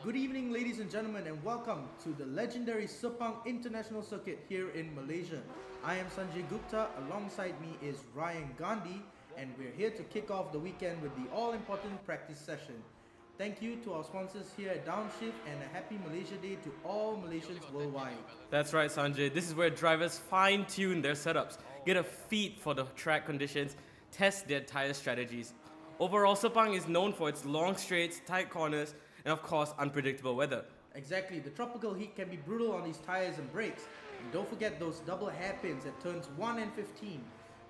Good evening, ladies and gentlemen, and welcome to the legendary Sepang International Circuit here in Malaysia. I am Sanjay Gupta, alongside me is Ryan Gandhi, and we're here to kick off the weekend with the all important practice session. Thank you to our sponsors here at Downshift, and a happy Malaysia Day to all Malaysians worldwide. That's right, Sanjay. This is where drivers fine tune their setups, get a feel for the track conditions, test their tire strategies. Overall, Sepang is known for its long straights, tight corners, and of course, unpredictable weather. Exactly, the tropical heat can be brutal on these tires and brakes. And don't forget those double hairpins at turns 1 and 15.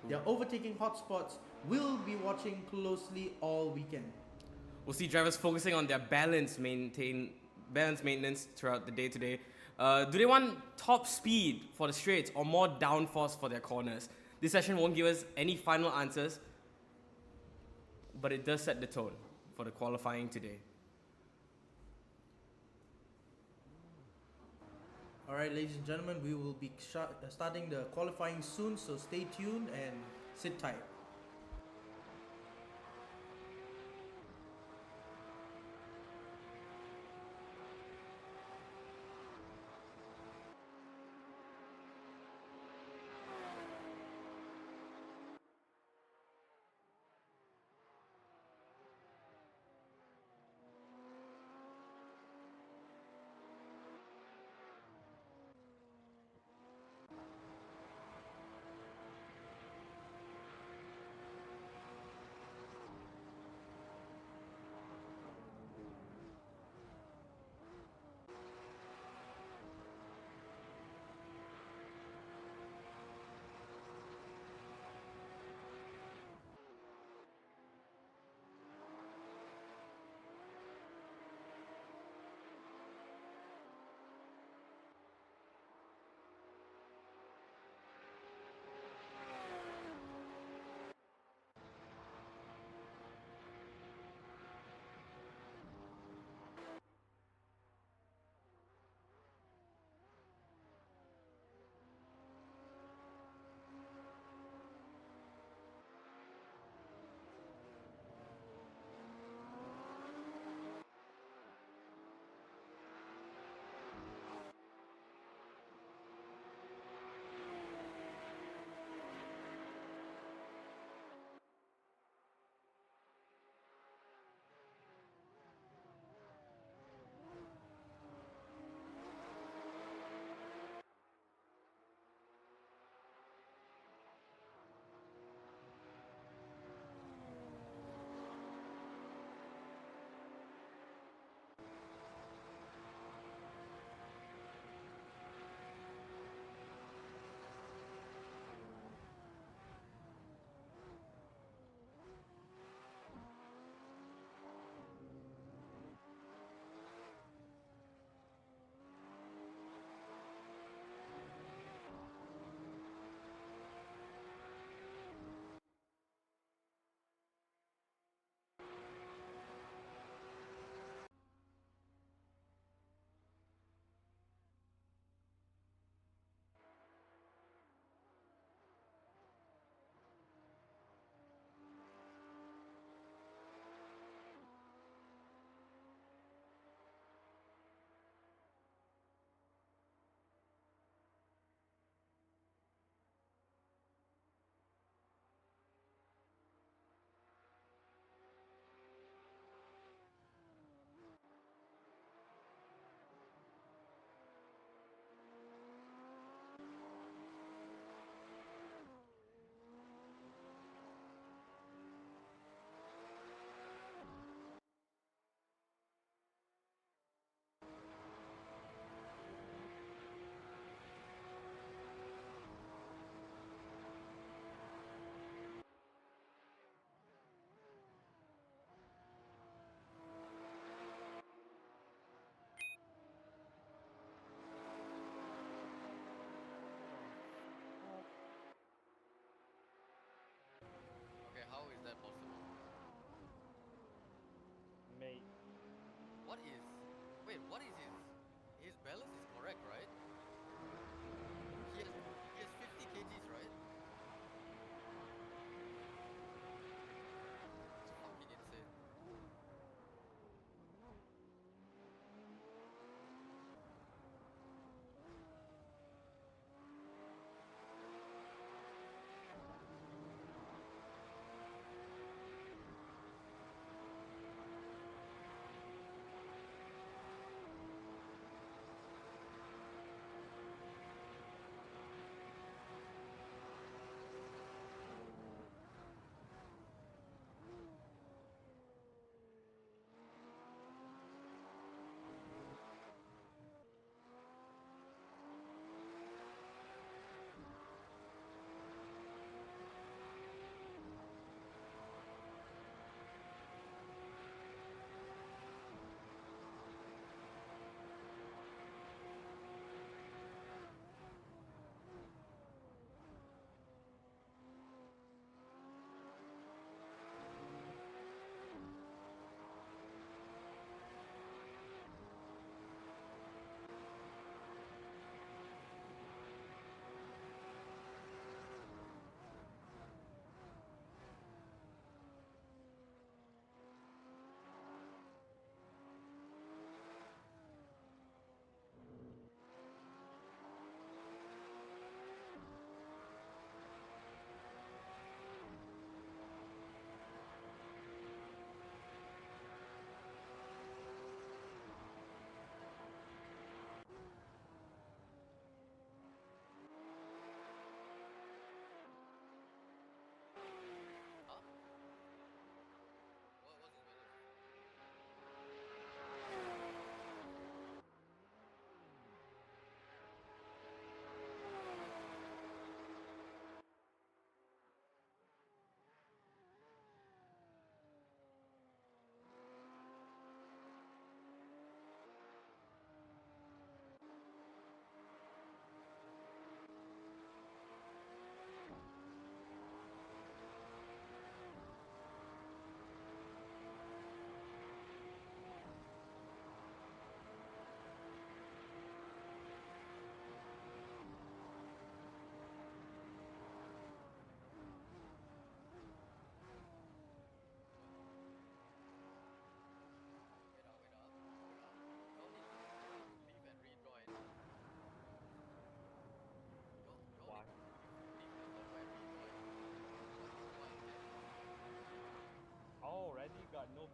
They're overtaking hotspots. We'll be watching closely all weekend. We'll see drivers focusing on their balance maintenance throughout the day today. Do they want top speed for the straights or more downforce for their corners? This session won't give us any final answers, but it does set the tone for the qualifying today. Alright, ladies and gentlemen, we will be starting the qualifying soon, so stay tuned and sit tight.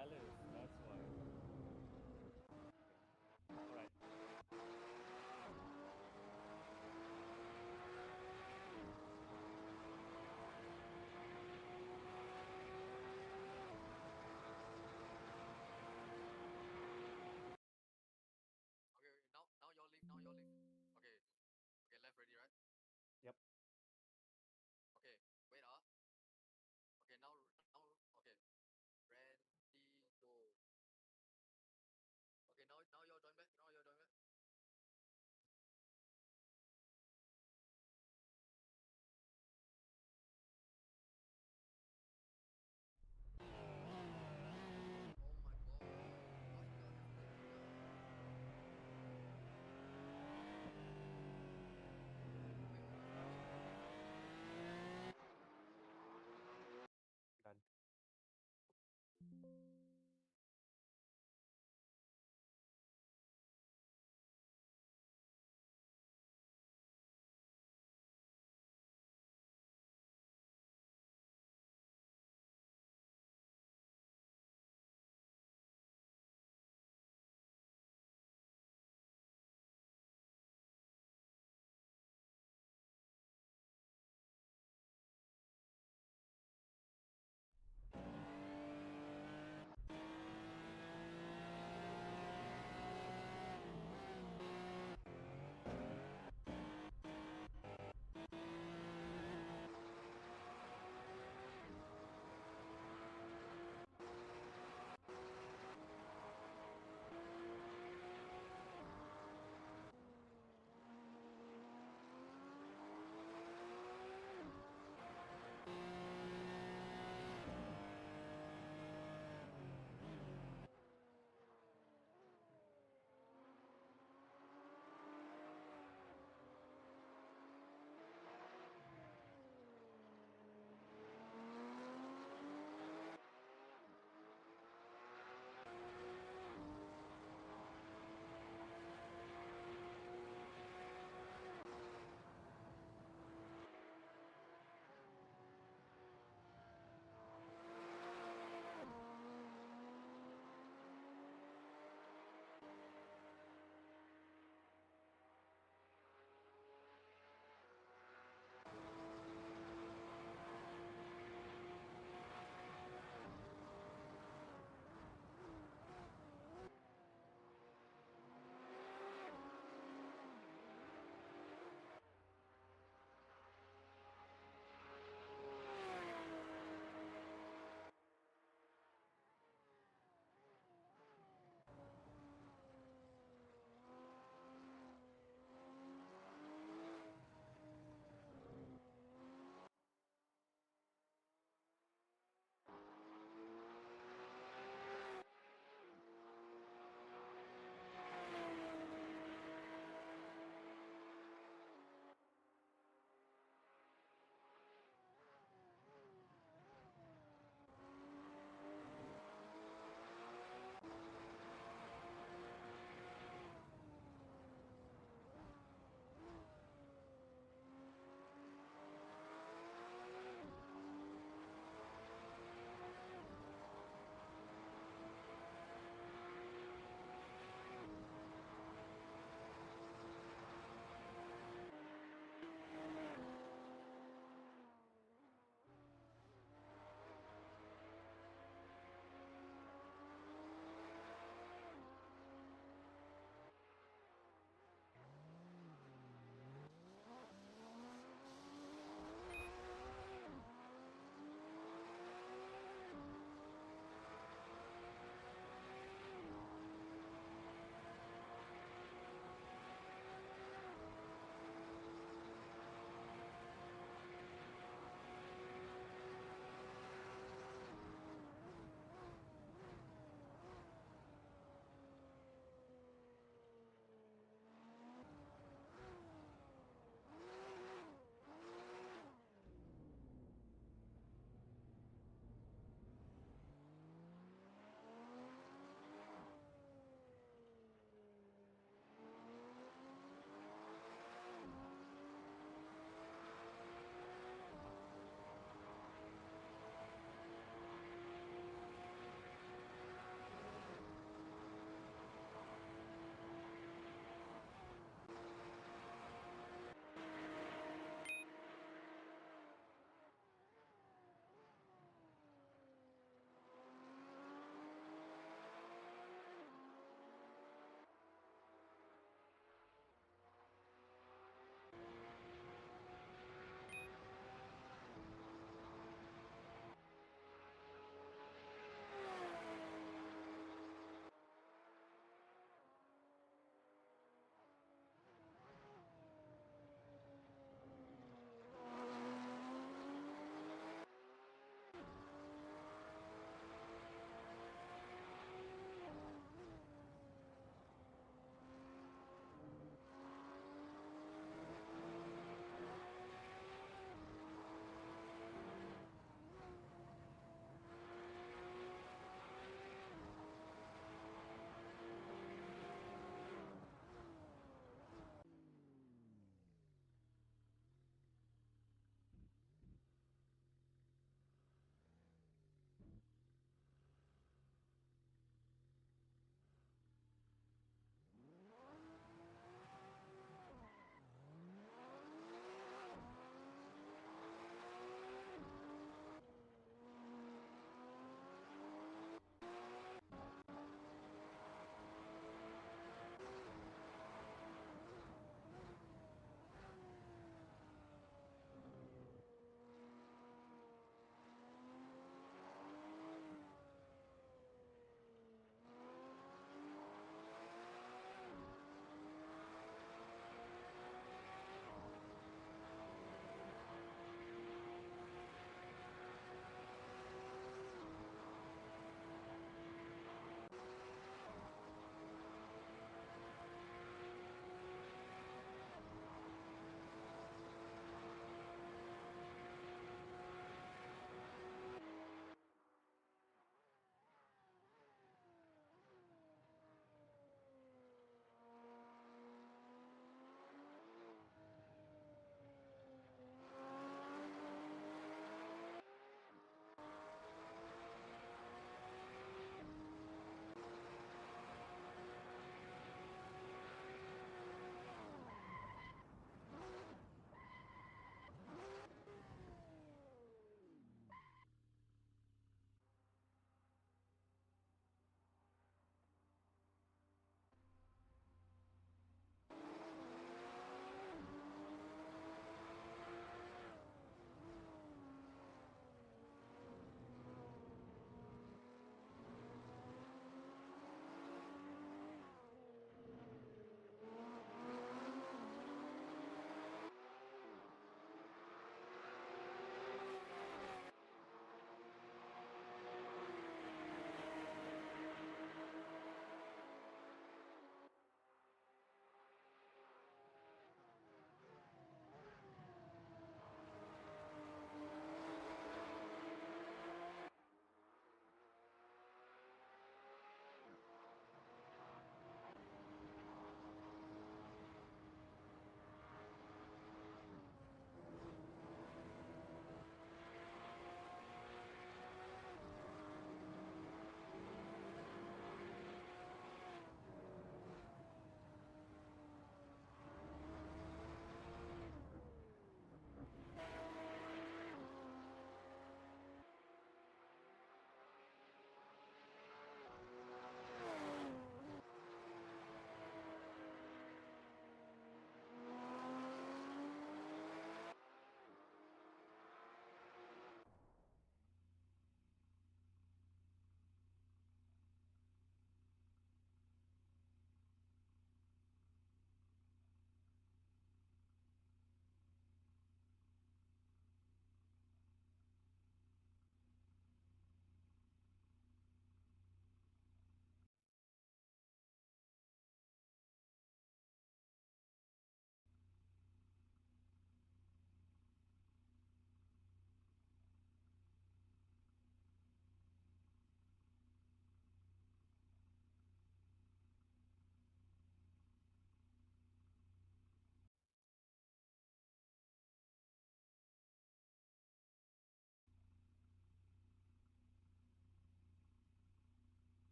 palace. That's why. All right. Okay, now your link. Now your link. Okay, okay, left ready, right? Yep. Okay, wait. Okay, now okay. Ready, go.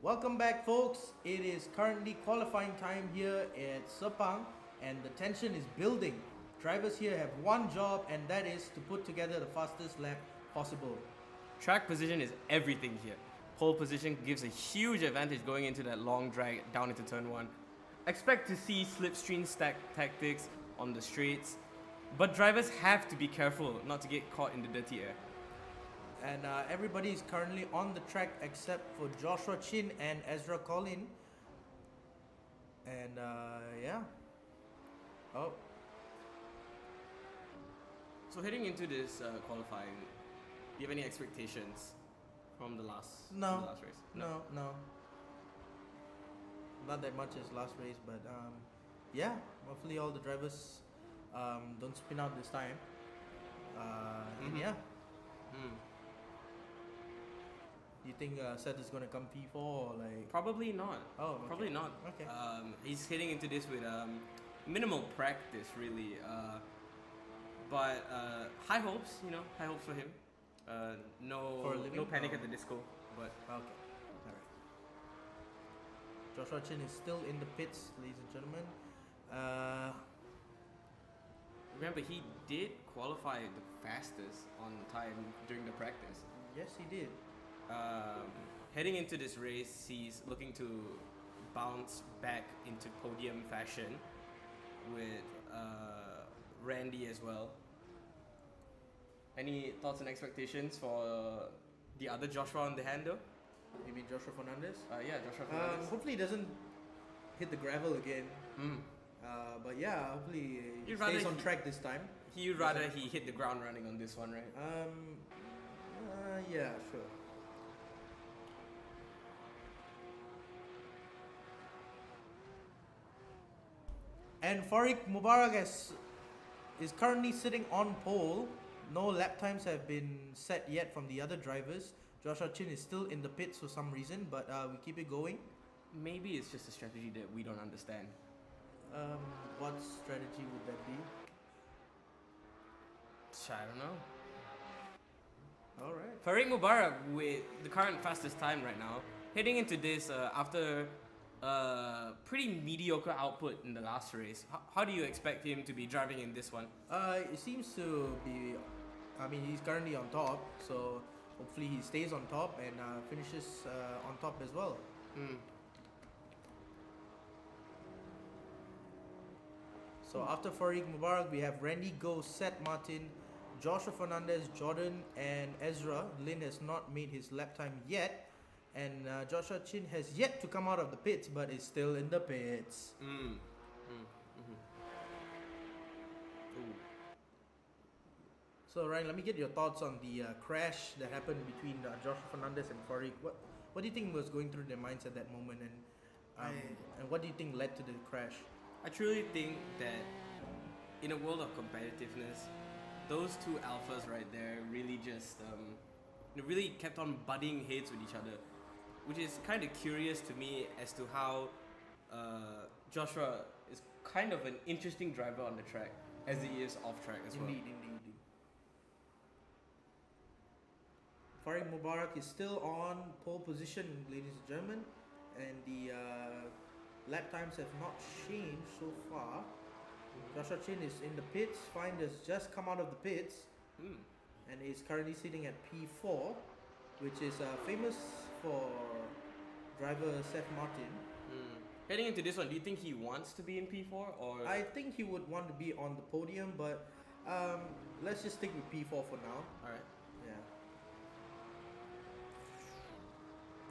Welcome back, folks. It is currently qualifying time here at Sepang, and the tension is building. Drivers here have one job, and that is to put together the fastest lap possible. Track position is everything here. Pole position gives a huge advantage going into that long drag down into turn 1. Expect to see slipstream stack tactics on the straights, but drivers have to be careful not to get caught in the dirty air. And everybody is currently on the track except for Joshua Chin and Ezra Collin. And yeah. Oh, So heading into this qualifying, do you have any expectations from the last, No. from the last race? no. Not that much as last race, but yeah, hopefully all the drivers don't spin out this time. And Mhm. yeah, Hmm. you think Seth is gonna come P4 or like? Probably not. Oh, okay. Probably not. Okay. He's heading into this with minimal practice, really. But high hopes, high hopes for him. No, For a living? no panic Oh. at the disco. But Okay, alright. Joshua Chin is still in the pits, ladies and gentlemen. remember, he did qualify the fastest on time during the practice. Yes, he did. Heading into this race, he's looking to bounce back into podium fashion with Randy as well. Any thoughts and expectations for the other Joshua on the hand though? You mean Joshua Fernandez? Yeah, Joshua Fernandez. Hopefully he doesn't hit the gravel again. Mm. But yeah, hopefully he You'd rather stays on he- track this time. You'd rather he hit the ground running on this one, right? Yeah, sure. And Farid Mubarak is currently sitting on pole. No lap times have been set yet from the other drivers. Joshua Chin is still in the pits for some reason, but we keep it going. Maybe it's just a strategy that we don't understand. What strategy would that be? I don't know. Alright. Farid Mubarak with the current fastest time right now, heading into this after pretty mediocre output in the last race. How do you expect him to be driving in this one? It seems to be. I mean, he's currently on top, so hopefully he stays on top and finishes on top as well. Hmm. So after Farid Mubarak, we have Randy Go, Seth Martin, Joshua Fernandez, Jordan, and Ezra. Lin has not made his lap time yet, and Joshua Chin has yet to come out of the pits, but is still in the pits. Mm. Mm. Ooh. So Ryan, let me get your thoughts on the crash that happened between Joshua Fernandez and Farid. What do you think was going through their minds at that moment, and what do you think led to the crash? I truly think that in a world of competitiveness, those two alphas right there really just really kept on butting heads with each other, which is kind of curious to me as to how Joshua is kind of an interesting driver on the track as he is off track as well. Indeed. Farid Mubarak is still on pole position, ladies and gentlemen, and the lap times have not changed so far. Joshua Chin is in the pits. Find has just come out of the pits Hmm. and is currently sitting at P4, which is famous for driver Seth Martin. Hmm. Heading into this one, do you think he wants to be in P4 or? I think he would want to be on the podium, but let's just stick with P4 for now. Alright. Yeah.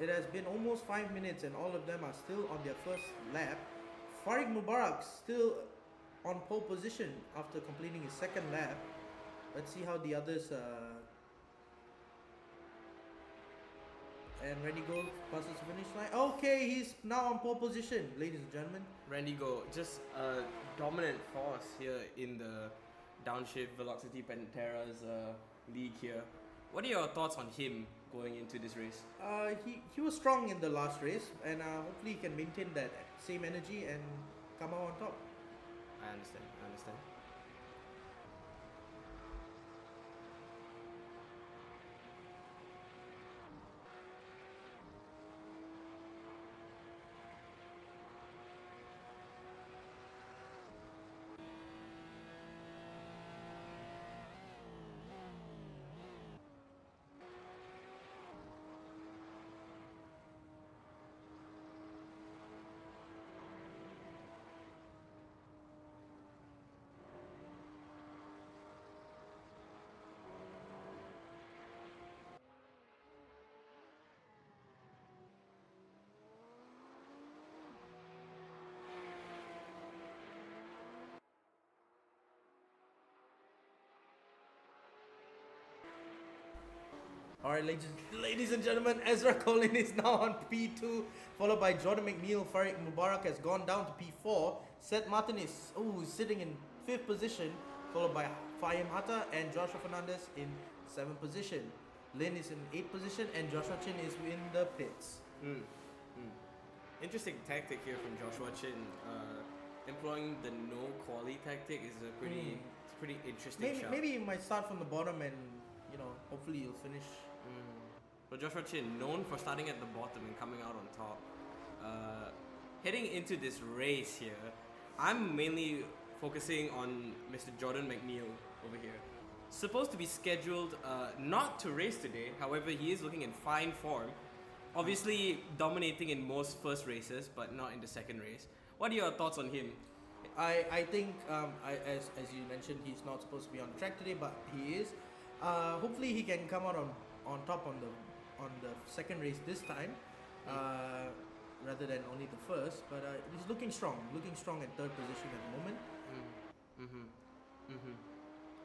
It has been almost 5 minutes and all of them are still on their first lap. Farid Mubarak still on pole position after completing his second lap. Let's see how the others and Randy Gold passes the finish line. Okay, he's now on pole position, ladies and gentlemen. Randy Go, just a dominant force here in the downshift Velocity Pantera's league here. What are your thoughts on him going into this race? He was strong in the last race, and hopefully he can maintain that same energy and come out on top. I understand. Alright, ladies and gentlemen, Ezra Collin is now on P2, followed by Jordan McNeil. Farid Mubarak has gone down to P4. Seth Martin is sitting in 5th position, followed by Fahim Hatta and Joshua Fernandez in 7th position. Lin is in 8th position and Joshua Chin is in the pits. Interesting tactic here from Joshua Chin. Employing the no quali tactic is a pretty interesting shout. Maybe he might start from the bottom and hopefully he'll finish. But Joshua Chin, known for starting at the bottom and coming out on top. Heading into this race here, I'm mainly focusing on Mr. Jordan McNeil over here. Supposed to be scheduled not to race today, however he is looking in fine form. Obviously dominating in most first races, but not in the second race. What are your thoughts on him? I think as you mentioned, he's not supposed to be on the track today, but he is. Hopefully he can come out on top on the second race this time, rather than only the first. But he's looking strong at 3rd position at the moment.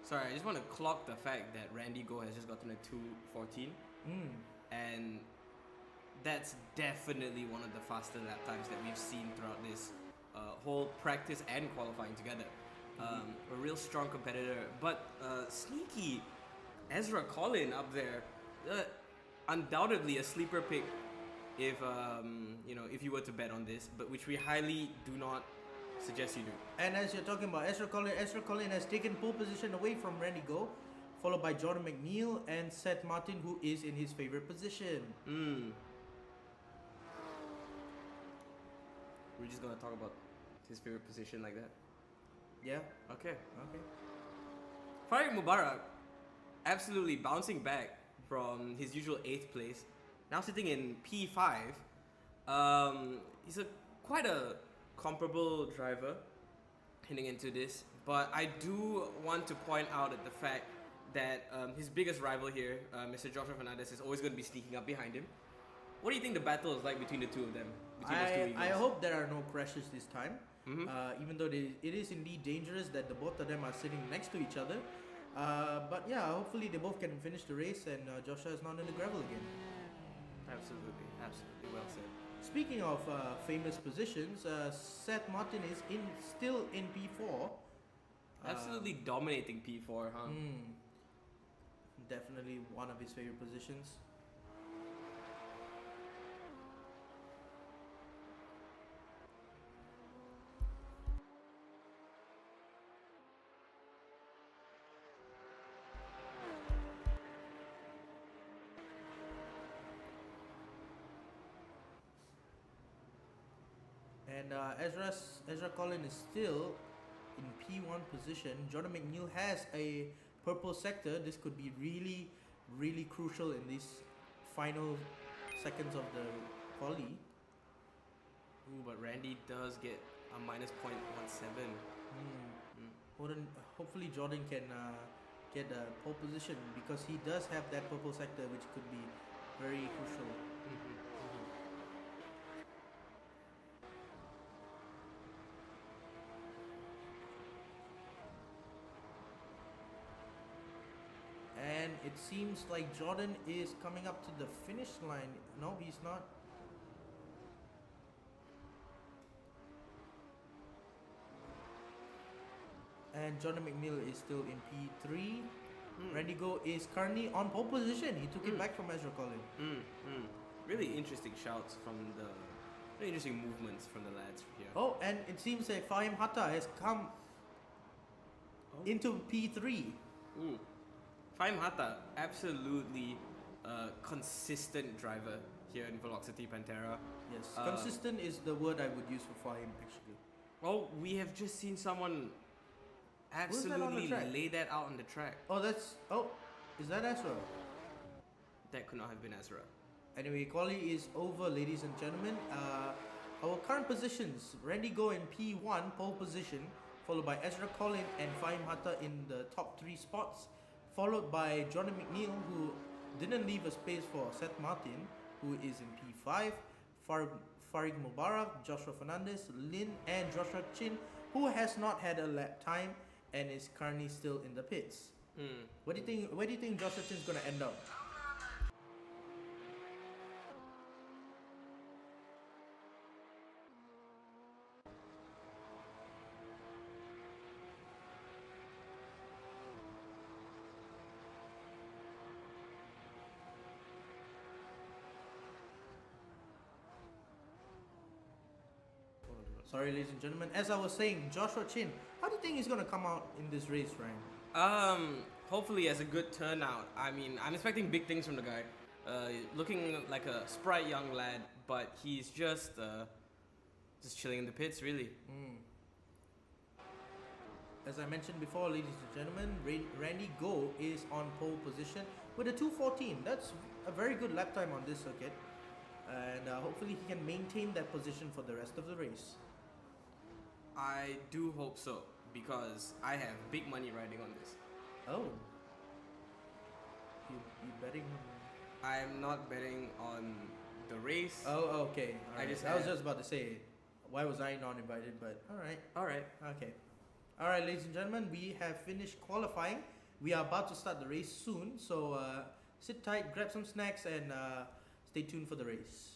Sorry, I just want to clock the fact that Randy Go has just gotten a 2:14, and that's definitely one of the faster lap times that we've seen throughout this whole practice and qualifying together. A real strong competitor, but sneaky Ezra Collin up there, undoubtedly a sleeper pick if you were to bet on this, but which we highly do not suggest you do. And as you're talking about Ezra Collin has taken pole position away from Randy Go, followed by Jordan McNeil and Seth Martin, who is in his favorite position. We're just gonna talk about his favorite position like that. Yeah. Okay. Okay. Farid Mubarak, absolutely bouncing back from his usual 8th place, now sitting in P5. He's quite a comparable driver heading into this, but I do want to point out at the fact that his biggest rival here, Mr. Joshua Fernandez, is always going to be sneaking up behind him. What do you think the battle is like between the two of them? I hope there are no crashes this time. Even though it is indeed dangerous that the both of them are sitting next to each other. But yeah, hopefully they both can finish the race and Joshua is not in the gravel again. Absolutely well said. Speaking of famous positions, Seth Martin is still in P4. Absolutely dominating P4, huh? Definitely one of his favorite positions. And Ezra Collin is still in P1 position. Jordan McNeil has a purple sector. This could be really, really crucial in these final seconds of the quali. Ooh, but Randy does get a minus 0.17. Hopefully Jordan can get a pole position because he does have that purple sector, which could be very crucial. And it seems like Jordan is coming up to the finish line. No, he's not. And Jordan McNeil is still in P3. Randy Go is currently on pole position. He took it back from Ezra Collin. Really interesting shouts from really interesting movements from the lads here. Oh, and it seems that Fahim Hatta has come into P3. Fahim Hatta, absolutely consistent driver here in Velocity Pantera. Yes, consistent is the word I would use for Fahim actually. Well, we have just seen someone absolutely lay that out on the track. Is that Ezra? That could not have been Ezra. Anyway, quali is over, ladies and gentlemen. Our current positions: Randy Go in P1 pole position, followed by Ezra Collin and Fahim Hatta in the top 3 spots, followed by Jordan McNeil, who didn't leave a space for Seth Martin, who is in P5, Farid Mubarak, Joshua Fernandez, Lin, and Joshua Chin, who has not had a lap time and is currently still in the pits. What do you think? Where do you think Joshua Chin's gonna end up? Sorry, ladies and gentlemen. As I was saying, Joshua Chin, how do you think he's gonna come out in this race, Ryan? Hopefully as a good turnout. I mean, I'm expecting big things from the guy. Looking like a sprite young lad, but he's just chilling in the pits, really. As I mentioned before, ladies and gentlemen, Randy Go is on pole position with a 2:14. That's a very good lap time on this circuit, and hopefully he can maintain that position for the rest of the race. I do hope so, because I have big money riding on this. Oh, you betting? I'm not betting on the race. Oh, okay. I Alright. just I was had- just about to say, why was I not invited? But all right, okay. All right, ladies and gentlemen, we have finished qualifying. We are about to start the race soon, so sit tight, grab some snacks, and stay tuned for the race.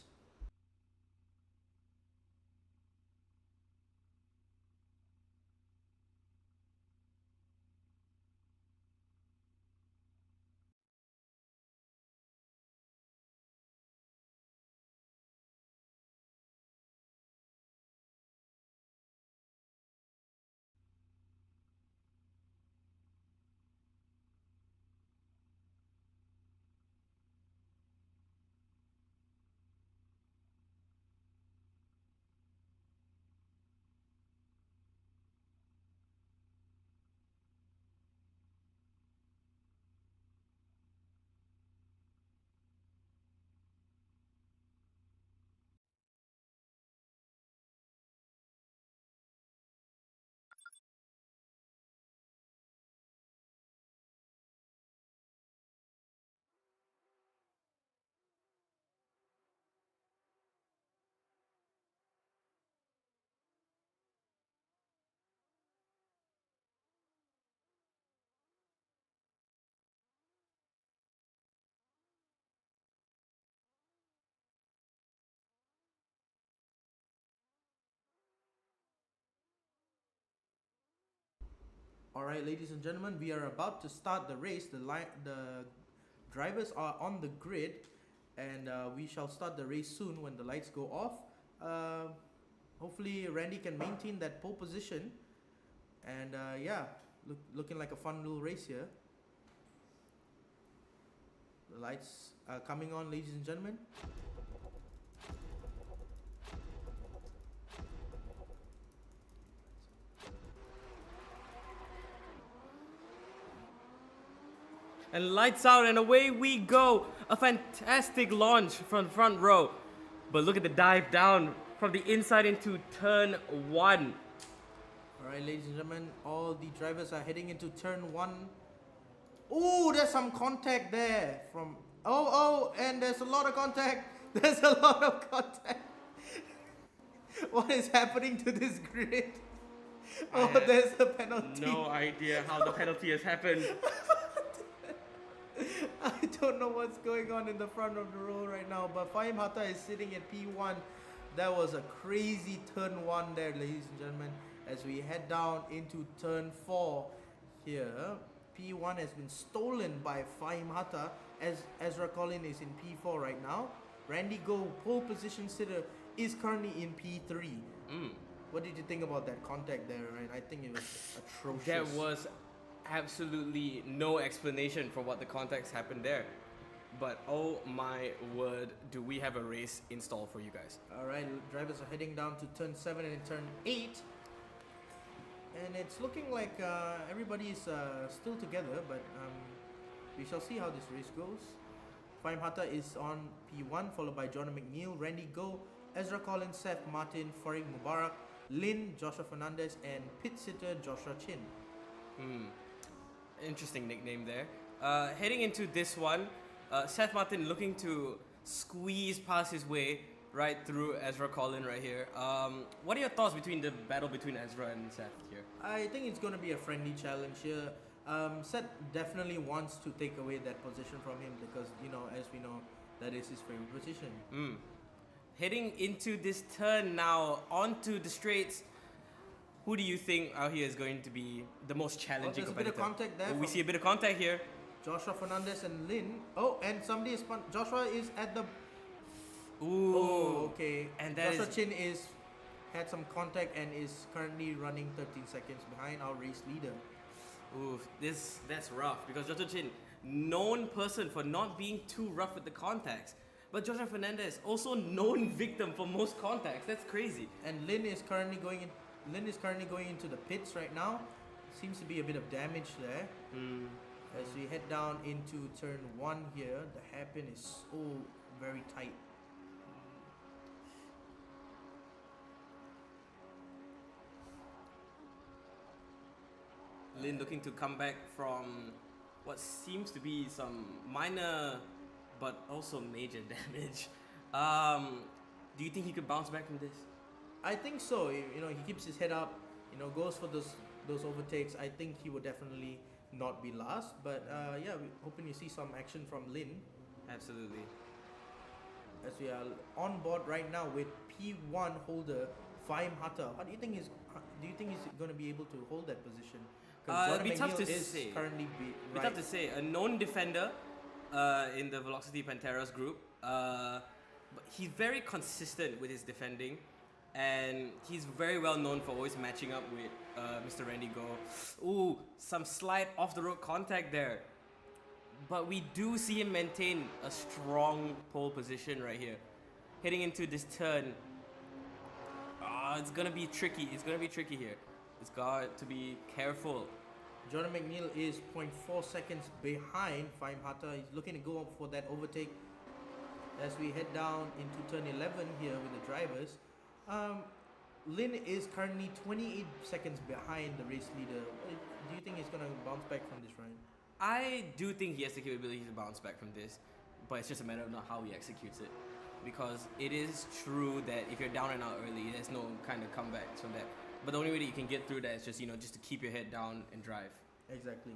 All right, ladies and gentlemen, we are about to start the race. The drivers are on the grid, and we shall start the race soon when the lights go off. Hopefully, Randy can maintain that pole position, and yeah, looking like a fun little race here. The lights are coming on, ladies and gentlemen. And lights out and away we go. A fantastic launch from the front row. But look at the dive down from the inside into turn 1. Alright, ladies and gentlemen, all the drivers are heading into turn 1. Oh, there's some contact there from... Oh, and there's a lot of contact. There's a lot of contact. What is happening to this grid? Oh, have there's a penalty. No idea how the penalty has happened. I don't know what's going on in the front of the row right now, but Fahim Hatta is sitting at P1. That was a crazy turn 1 there, ladies and gentlemen. As we head down into turn 4 here, P1 has been stolen by Fahim Hatta, as Ezra Collin is in P4 right now. Randy Go, pole position sitter, is currently in P3. What did you think about that contact there, right? I think it was atrocious. There was absolutely no explanation for what the context happened there. But oh my word, do we have a race installed for you guys. Alright, drivers are heading down to turn 7 and turn 8. And it's looking like everybody is still together, but we shall see how this race goes. Fahim Hatta is on P1, followed by Jonah McNeil, Randy Go, Ezra Collins, Seth Martin, Farid Mubarak, Lin, Joshua Fernandez, and pit sitter Joshua Chin. Interesting nickname there. Heading into this one, Seth Martin looking to squeeze past his way right through Ezra Collin right here. What are your thoughts between the battle between Ezra and Seth here? I think it's going to be a friendly challenge here. Seth definitely wants to take away that position from him because, you know, as we know, that is his favorite position. Heading into this turn now, onto the straights. Who do you think out here is going to be the most challenging there's a bit of competitor? contact there We from- see a bit of contact here. Joshua Fernandez and Lin. Oh, and somebody is... Joshua is at the... Ooh. Oh, okay. And that Joshua is- Chin is had some contact and is currently running 13 seconds behind our race leader. Ooh, that's rough because Joshua Chin, known person for not being too rough with the contacts, but Joshua Fernandez also known victim for most contacts. That's crazy. And Lin is currently going into the pits right now. Seems to be a bit of damage there. As we head down into turn 1 here, the hairpin is so very tight. Lin looking to come back from what seems to be some minor but also major damage. Do you think he could bounce back from this? I think so. He keeps his head up, goes for those overtakes. I think he will definitely not be last. But yeah, we're hoping you see some action from Lin. Absolutely. As we are on board right now with P1 holder Fahim Hatta. What do you think he's going to be able to hold that position? It'd be tough to say. Currently It'd be tough to say. A known defender in the Velocity Panteras group. But he's very consistent with his defending, and he's very well known for always matching up with Mr. Randy Go. Ooh, some slight off-the-road contact there. But we do see him maintain a strong pole position right here. Heading into this turn. It's gonna be tricky. It's gonna be tricky here. It's got to be careful. Jordan McNeil is 0.4 seconds behind Fahim Hatta. He's looking to go up for that overtake as we head down into turn 11 here with the drivers. Lin is currently 28 seconds behind the race leader. Do you think he's going to bounce back from this, Ryan? I do think he has the capability to bounce back from this, but it's just a matter of not how he executes it. Because it is true that if you're down and out early, there's no kind of comebacks from that. But the only way that you can get through that is just, just to keep your head down and drive. Exactly.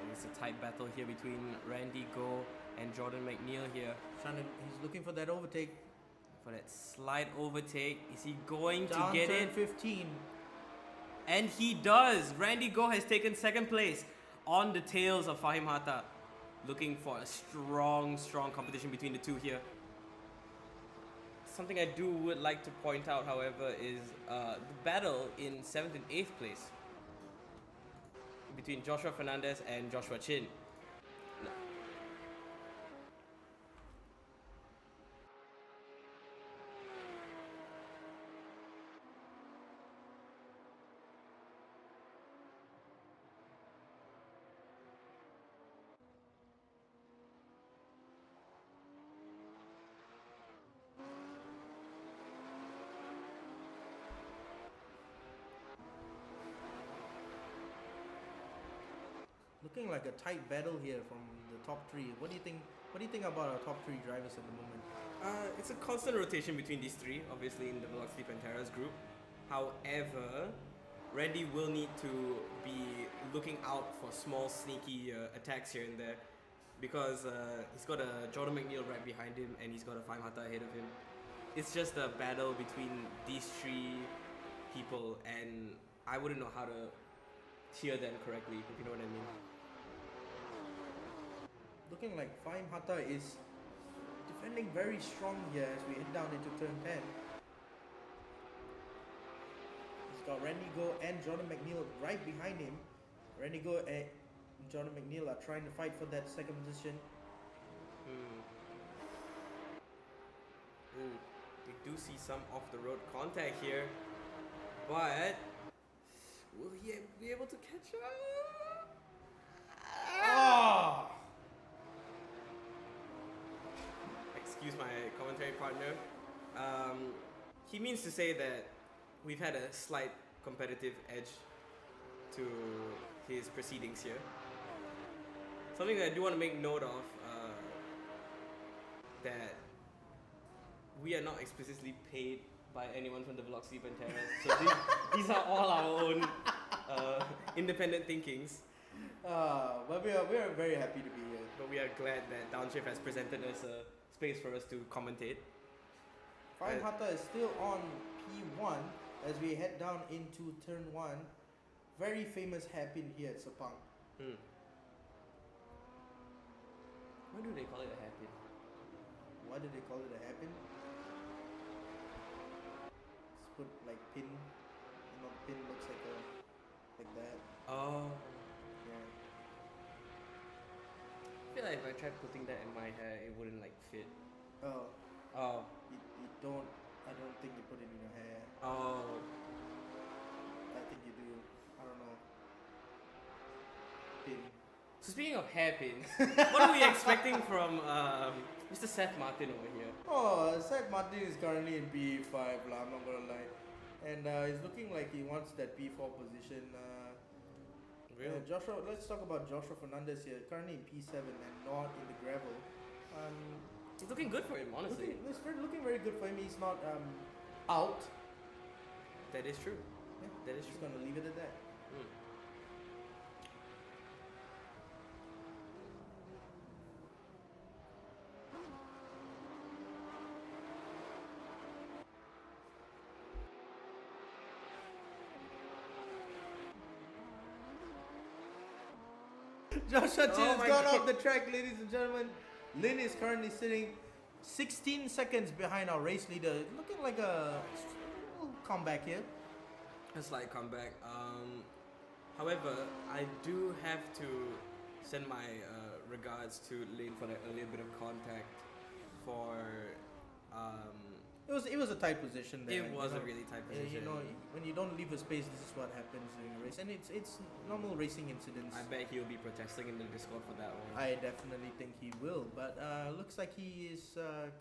And it's a tight battle here between Randy Go and Jordan McNeil here. He's looking for that overtake. For that slight overtake. Is he going Down to get turn it? 15. And he does. Randy Go has taken second place on the tails of Fahim Hatta. Looking for a strong competition between the two here. Something I would like to point out, however, is the battle in 7th and 8th place between Joshua Fernandez and Joshua Chin. Looking like a tight battle here from the top 3. What do you think about our top 3 drivers at the moment? It's a constant rotation between these three, obviously in the Velocity Panteras group. However, Randy will need to be looking out for small sneaky attacks here and there, because he's got a Jordan McNeil right behind him and he's got a Fahim Hatta ahead of him. It's just a battle between these three people, and I wouldn't know how to cheer them correctly, if you know what I mean. Looking like Fahim Hatta is defending very strong here as we head down into turn 10. He's got Randy Go and Jordan McNeil right behind him. Randy Go and Jordan McNeil are trying to fight for that second position. Ooh, we do see some off-the-road contact here, but will he be able to catch up? Oh! Excuse my commentary partner. He means to say that we've had a slight competitive edge to his proceedings here. Something that I do want to make note of, that we are not explicitly paid by anyone from the Velocity Panteras. So these are all our own independent thinkings. But we are very happy to be here. But we are glad that Downshift has presented us a space for us to commentate. Fahim Hatta is still on P1 as we head down into turn 1. Very famous hairpin here at Sepang. Why do they call it a hairpin? Why did they call it a hairpin? Just put like pin. You know, pin looks like like that. Oh. Yeah. I feel like if I tried putting that in my hair, it wouldn't like fit. Oh, Oh. you don't. I don't think you put it in your hair. Oh. I think you do. I don't know. Pin. So speaking of hairpins, what are we expecting from Mr. Seth Martin over here? Oh, Seth Martin is currently in P5 lah, I'm not gonna lie. And he's looking like he wants that P4 position. Joshua, let's talk about Joshua Fernandez here. Currently in P7 and not in the gravel. It's looking good for him, honestly. Looking very good for him. He's not out. That is true. Yeah, That is just true. gonna leave it at that. Mm. Joshua Chin Oh has my gone God. off the track, ladies and gentlemen. Lin is currently sitting 16 seconds behind our race leader. Looking like a little comeback here. A slight comeback. However, I do have to send my regards to Lane for that earlier bit of contact. For It was a tight position there. it was you a know. really tight Yeah, position. you know, when you don't leave a space, this is what happens during a race, and it's normal racing incidents. I bet he'll be protesting in the Discord for that one. I definitely think he will, but looks like he is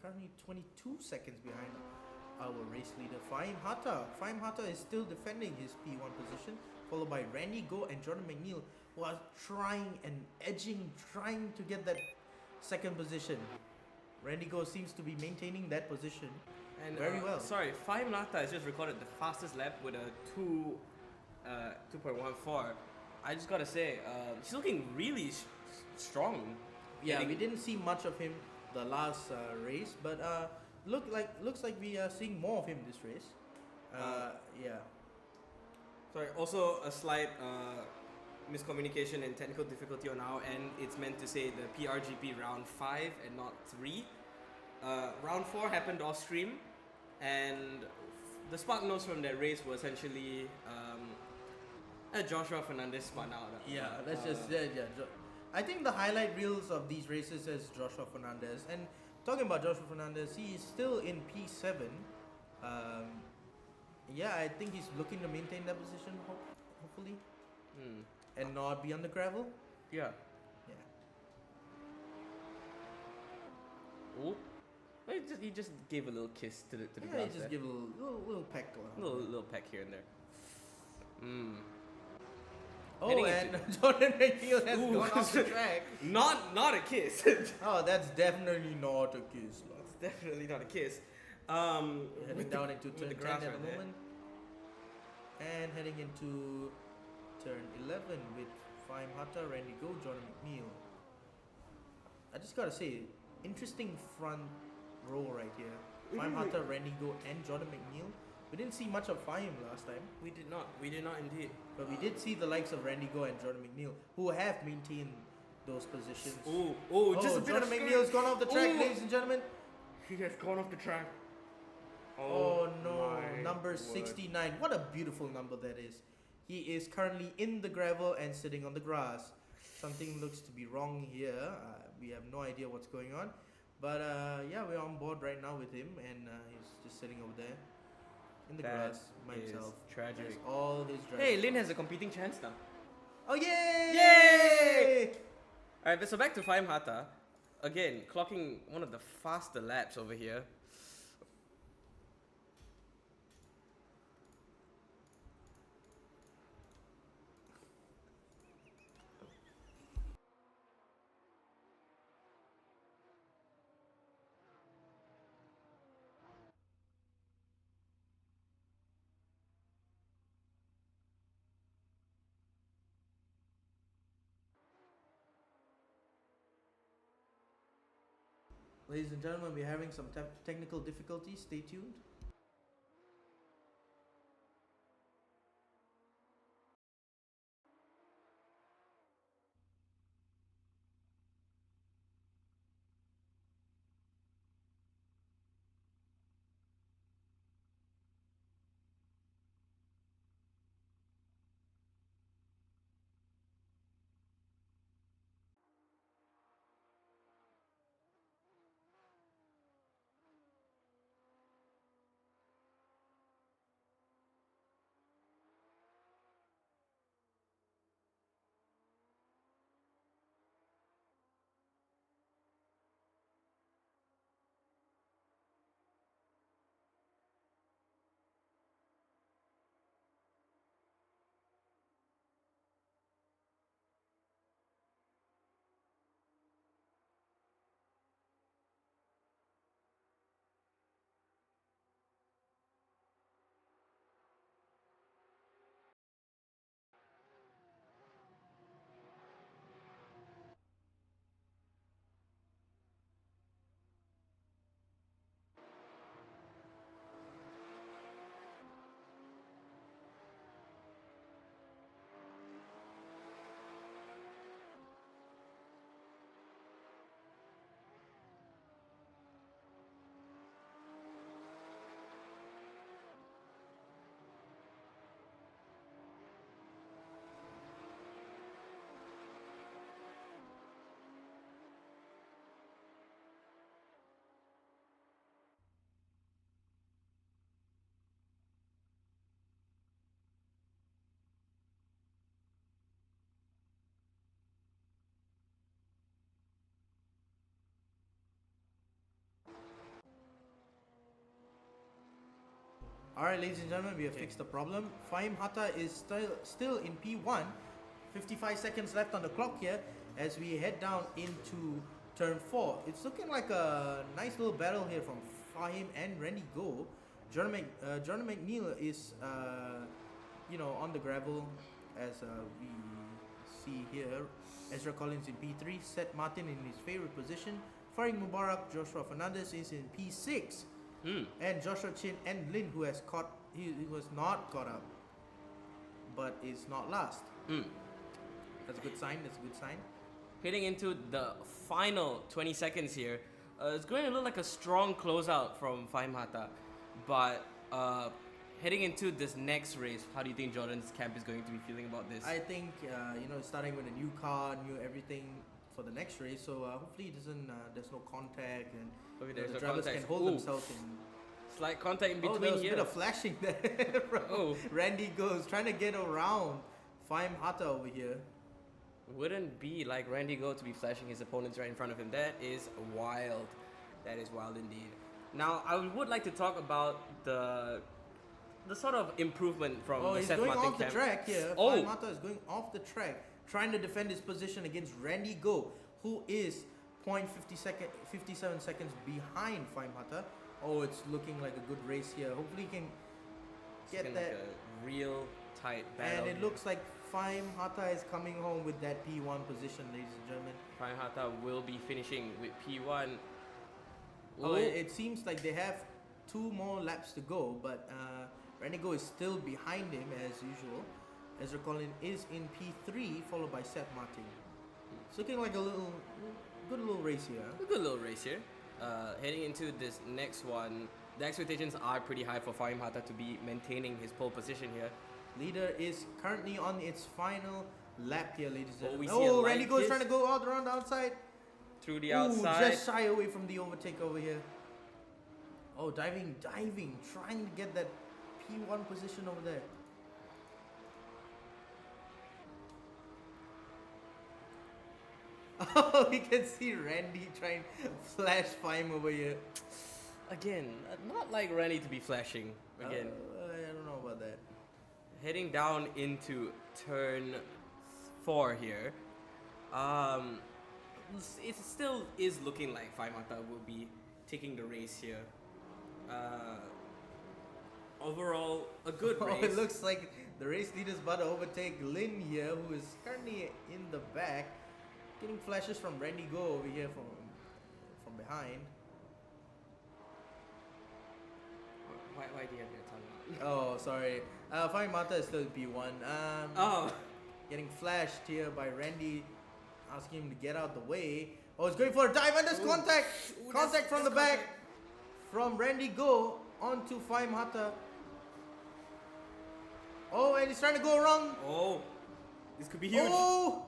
currently 22 seconds behind our race leader, Fahim Hatta. Fahim Hatta is still defending his P1 position, followed by Randy Go and Jordan McNeil, who are trying to get that second position. Randy Go seems to be maintaining that position And, very well. Sorry, Fahim Lata has just recorded the fastest lap with a 2.14. I just gotta say, he's looking really strong. Yeah, Getting- we didn't see much of him the last race, but looks like we are seeing more of him this race. Yeah. Sorry, also a slight miscommunication and technical difficulty on our end. It's meant to say the Prgp round 5 and not 3. Round 4 happened off stream, and the spark notes from that race were essentially Joshua Fernandez spun out. Yeah, let's just I think the highlight reels of these races is Joshua Fernandez. And talking about Joshua Fernandez, he is still in P7. Yeah, I think he's looking to maintain that position, hopefully, and not be on the gravel. Yeah. Yeah. Oh. He just gave a little kiss to the Yeah, grass he just there. give a little peck. little peck here and there. Oh, Heading and into- Jordan McNeil has Ooh. gone off the track. Not a kiss. Oh, that's definitely not a kiss. Love. It's definitely not a kiss. Heading with down the- into with turn the 10 grass at right the there. moment. And heading into turn 11 with Fahim Hatta, Randy Go, Jordan McNeil. I just gotta say, interesting front row right here. Fahim Hatta, Randy Go, and Jordan McNeil. We didn't see much of Fahim last time, We did not indeed. but we did see the likes of Randy Go and Jordan McNeil, who have maintained those positions. Just a bit Jordan of McNeil's gone off the track, Ooh. ladies and gentlemen. He has gone off the track. Oh no, my number word. 69. What a beautiful number that is. He is currently in the gravel and sitting on the grass. Something looks to be wrong here. We have no idea what's going on. But yeah, we're on board right now with him, and he's just sitting over there in the That grass by is himself. tragic. That's all his driving. Hey, Lin has a competing chance now. Oh, yay! Yay! Alright, so back to Fahim Hatta. Again, clocking one of the faster laps over here. Ladies and gentlemen, we're having some technical difficulties. Stay tuned. Alright, ladies and gentlemen, we have Okay. fixed the problem. Fahim Hatta is still in P1. 55 seconds left on the clock here as we head down into turn 4. It's looking like a nice little battle here from Fahim and Randy Go. Jordan McNeil is, on the gravel as we see here. Ezra Collins in P3, Seth Martin in his favorite position. Farid Mubarak, Joshua Fernandez is in P6. And Joshua Chin and Lin, who he was not caught up, but is not last. That's a good sign. That's a good sign. Heading into the final 20 seconds here, it's going to look like a strong closeout from Fahim Hatta. But heading into this next race, how do you think Jordan's camp is going to be feeling about this? I think starting with a new car, new everything for the next race. So hopefully it doesn't. There's no contact and Okay, the there's no drivers contact. can hold Ooh. themselves in. Slight contact in Oh, between there was a here. bit of flashing there. From Oh. Randy goes trying to get around Fahim Hatta over here. Wouldn't be like Randy Go to be flashing his opponents right in front of him. That is wild. That is wild indeed. Now, I would like to talk about the sort of improvement from Oh, the he's Seth going Martin off the camp. track here. Oh. Fahim Hatta is going off the track, trying to defend his position against Randy Go, who is 57 seconds behind Fahim Hatta. Oh, it's looking like a good race here. Hopefully he can It's get been that. like a real tight battle. And it here. looks like Fahim Hatta is coming home with that P1 position, ladies and gentlemen. Fahim Hatta will be finishing with P1. Oh, Ooh. it seems like they have 2 more laps to go, but Randy Go is still behind him as usual. Ezra Collins is in P3, followed by Seth Martin. It's looking like a good little race here. A good little race here. Heading into this next one, the expectations are pretty high for Fahim Hatta to be maintaining his pole position here. Leader is currently on its final lap here, ladies and Oh, we gentlemen. see a Oh, Randy light Go is kiss. trying to go out around the outside. Through the Ooh, outside. just shy away from the overtake over here. Oh, diving, trying to get that P1 position over there. Oh, you can see Randy trying to flash Fahim over here. Again, not like Randy to be flashing. Again, I don't know about that. heading down into turn 4 here. It still is looking like Fahim Hatta will be taking the race here. Overall, a good Oh, race. it looks like the race leader's about to overtake Lin here, who is currently in the back, getting flashes from Randy Go over here from behind. Why do you have your tongue out? Oh, sorry. Fahim Hatta is still P1. Oh, Getting flashed here by Randy, asking him to get out the way. Oh, it's going for a dive and there's contact! Ooh, Contact from the that's back contact. from Randy Go onto Fahim Hatta. Oh, and he's trying to go around. Oh, this could be huge. Oh!